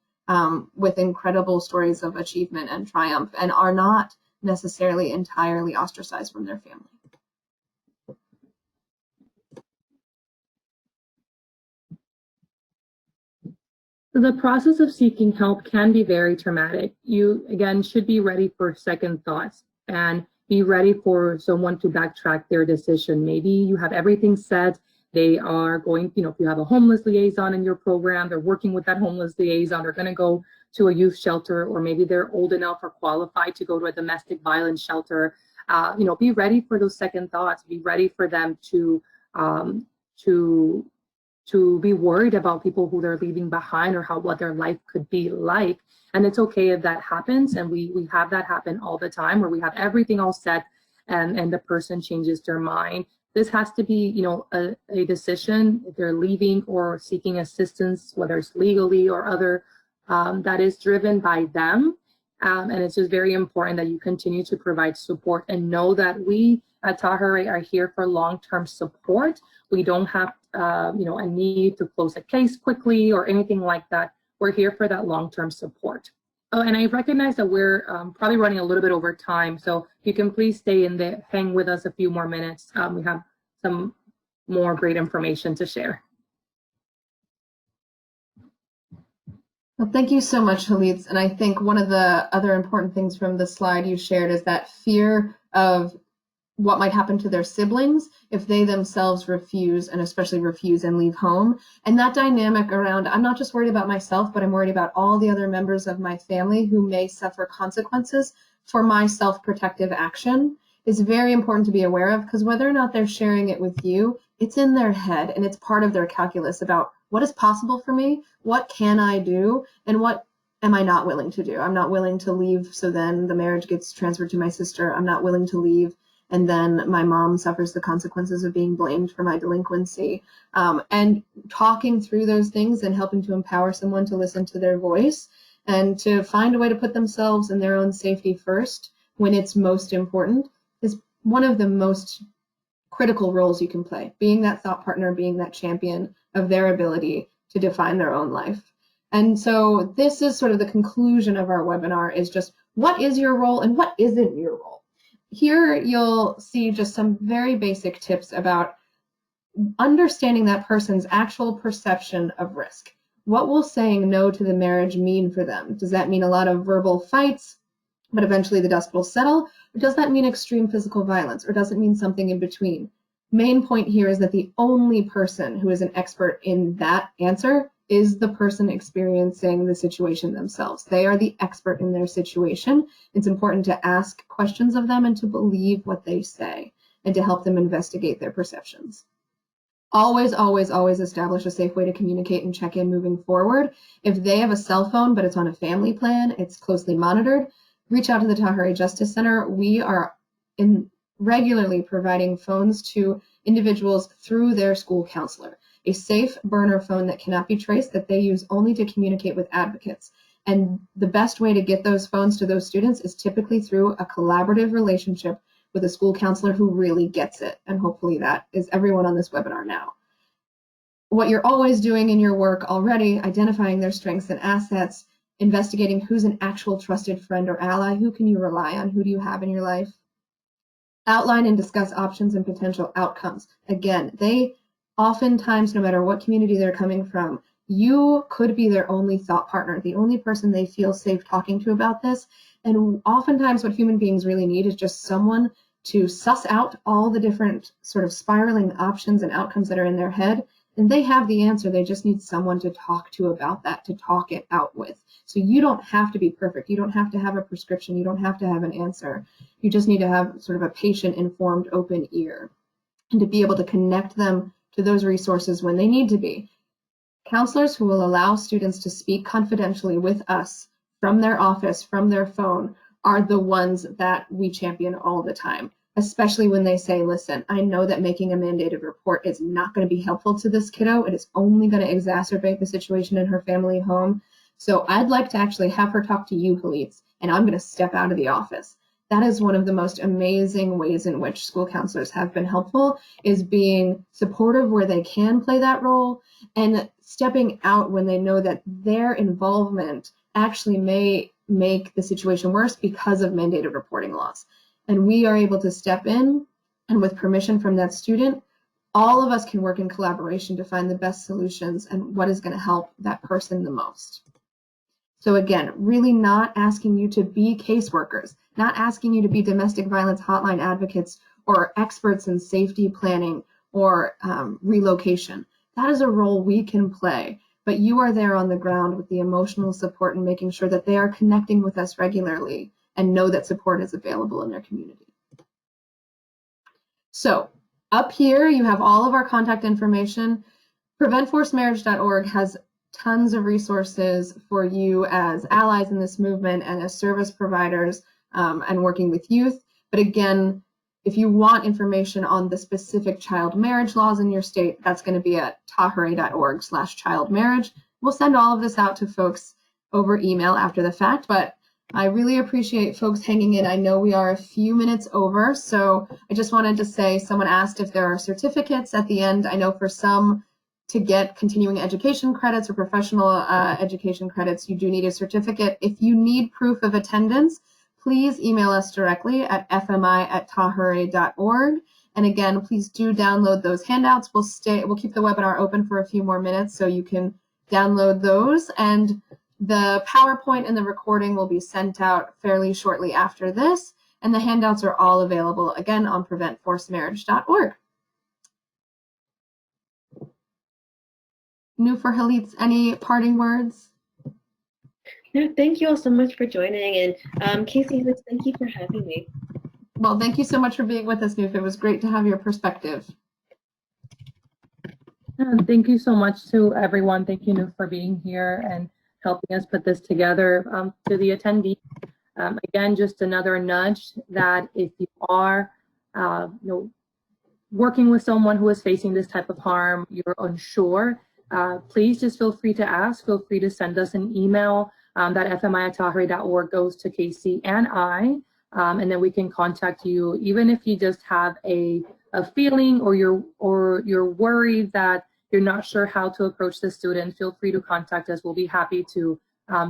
with incredible stories of achievement and triumph and are not necessarily entirely ostracized from their family. The process of seeking help can be very traumatic. You, again, should be ready for second thoughts and be ready for someone to backtrack their decision. Maybe you have everything set. They are going, if you have a homeless liaison in your program, they're working with that homeless liaison, they're going to go to a youth shelter, or maybe they're old enough or qualified to go to a domestic violence shelter. Be ready for those second thoughts. Be ready for them to be worried about people who they're leaving behind or what their life could be like. And it's okay if that happens. And we have that happen all the time, where we have everything all set and the person changes their mind. This has to be, a decision if they're leaving or seeking assistance, whether it's legally or other, that is driven by them. And it's just very important that you continue to provide support and know that we at Tahereh are here for long-term support. We don't have, a need to close a case quickly or anything like that. We're here for that long-term support. Oh, and I recognize that we're probably running a little bit over time, so if you can please stay in there, hang with us a few more minutes. We have some more great information to share. Well, thank you so much, Halitz. And I think one of the other important things from the slide you shared is that fear of what might happen to their siblings if they themselves refuse, and especially refuse and leave home. And that dynamic around, I'm not just worried about myself, but I'm worried about all the other members of my family who may suffer consequences for my self-protective action, is very important to be aware of, because whether or not they're sharing it with you, it's in their head and it's part of their calculus about what is possible for me, what can I do, and what am I not willing to do. I'm not willing to leave, so then the marriage gets transferred to my sister. I'm not willing to leave, and then my mom suffers the consequences of being blamed for my delinquency. And talking through those things and helping to empower someone to listen to their voice and to find a way to put themselves and their own safety first when it's most important is one of the most critical roles you can play, being that thought partner, being that champion of their ability to define their own life. And so this is sort of the conclusion of our webinar, is just what is your role and what isn't your role? Here you'll see just some very basic tips about understanding that person's actual perception of risk. What will saying no to the marriage mean for them? Does that mean a lot of verbal fights, but eventually the dust will settle? Or does that mean extreme physical violence? Or does it mean something in between? Main point here is that the only person who is an expert in that answer is the person experiencing the situation themselves. They are the expert in their situation. It's important to ask questions of them and to believe what they say and to help them investigate their perceptions. Always, always, always establish a safe way to communicate and check in moving forward. If they have a cell phone, but it's on a family plan, it's closely monitored, reach out to the Tahereh Justice Center. We are regularly providing phones to individuals through their school counselor, a safe burner phone that cannot be traced, that they use only to communicate with advocates. And the best way to get those phones to those students is typically through a collaborative relationship with a school counselor who really gets it. And hopefully that is everyone on this webinar now. What you're always doing in your work already, identifying their strengths and assets, investigating who's an actual trusted friend or ally, who can you rely on, who do you have in your life. Outline and discuss options and potential outcomes. Again, they oftentimes, no matter what community they're coming from, you could be their only thought partner, the only person they feel safe talking to about this. And oftentimes what human beings really need is just someone to suss out all the different sort of spiraling options and outcomes that are in their head. And they have the answer. They just need someone to talk to about that, to talk it out with. So you don't have to be perfect. You don't have to have a prescription. You don't have to have an answer. You just need to have sort of a patient, informed, open ear, and to be able to connect them to those resources when they need to be. Counselors who will allow students to speak confidentially with us from their office, from their phone, are the ones that we champion all the time, especially when they say, listen, I know that making a mandated report is not going to be helpful to this kiddo. It is only going to exacerbate the situation in her family home. So I'd like to actually have her talk to you, Halitz, and I'm going to step out of the office. That is one of the most amazing ways in which school counselors have been helpful, is being supportive where they can play that role and stepping out when they know that their involvement actually may make the situation worse because of mandated reporting laws. And we are able to step in and, with permission from that student, all of us can work in collaboration to find the best solutions and what is going to help that person the most. So again, really not asking you to be caseworkers, not asking you to be domestic violence hotline advocates or experts in safety planning or relocation. That is a role we can play, but you are there on the ground with the emotional support and making sure that they are connecting with us regularly and know that support is available in their community. So up here, you have all of our contact information. PreventForcedMarriage.org has tons of resources for you as allies in this movement and as service providers and working with youth. But again, if you want information on the specific child marriage laws in your state, that's going to be at tahereh.org/childmarriage. We'll send all of this out to folks over email after the fact, but I really appreciate folks hanging in. I know we are a few minutes over, so I just wanted to say, someone asked if there are certificates at the end. I know for some, to get continuing education credits or professional education credits, you do need a certificate. If you need proof of attendance, please email us directly at fmi@tahereh.org. And again, please do download those handouts. We'll keep the webinar open for a few more minutes so you can download those. And the PowerPoint and the recording will be sent out fairly shortly after this. And the handouts are all available, again, on preventforcedmarriage.org. Nufar, Halitz, any parting words? No, thank you all so much for joining. And Casey, thank you for having me. Well, thank you so much for being with us, Nuf. It was great to have your perspective. And thank you so much to everyone. Thank you, Nuf, for being here and helping us put this together. To the attendees, again, just another nudge that if you are working with someone who is facing this type of harm, you're unsure, please just feel free to ask. Feel free to send us an email. That fmi@tahereh.org goes to Casey and I, and then we can contact you, even if you just have a feeling or you're worried that you're not sure how to approach the student. Feel free to contact us. We'll be happy to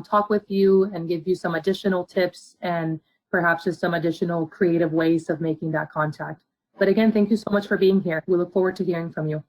talk with you and give you some additional tips and perhaps just some additional creative ways of making that contact. But again, thank you so much for being here. We look forward to hearing from you.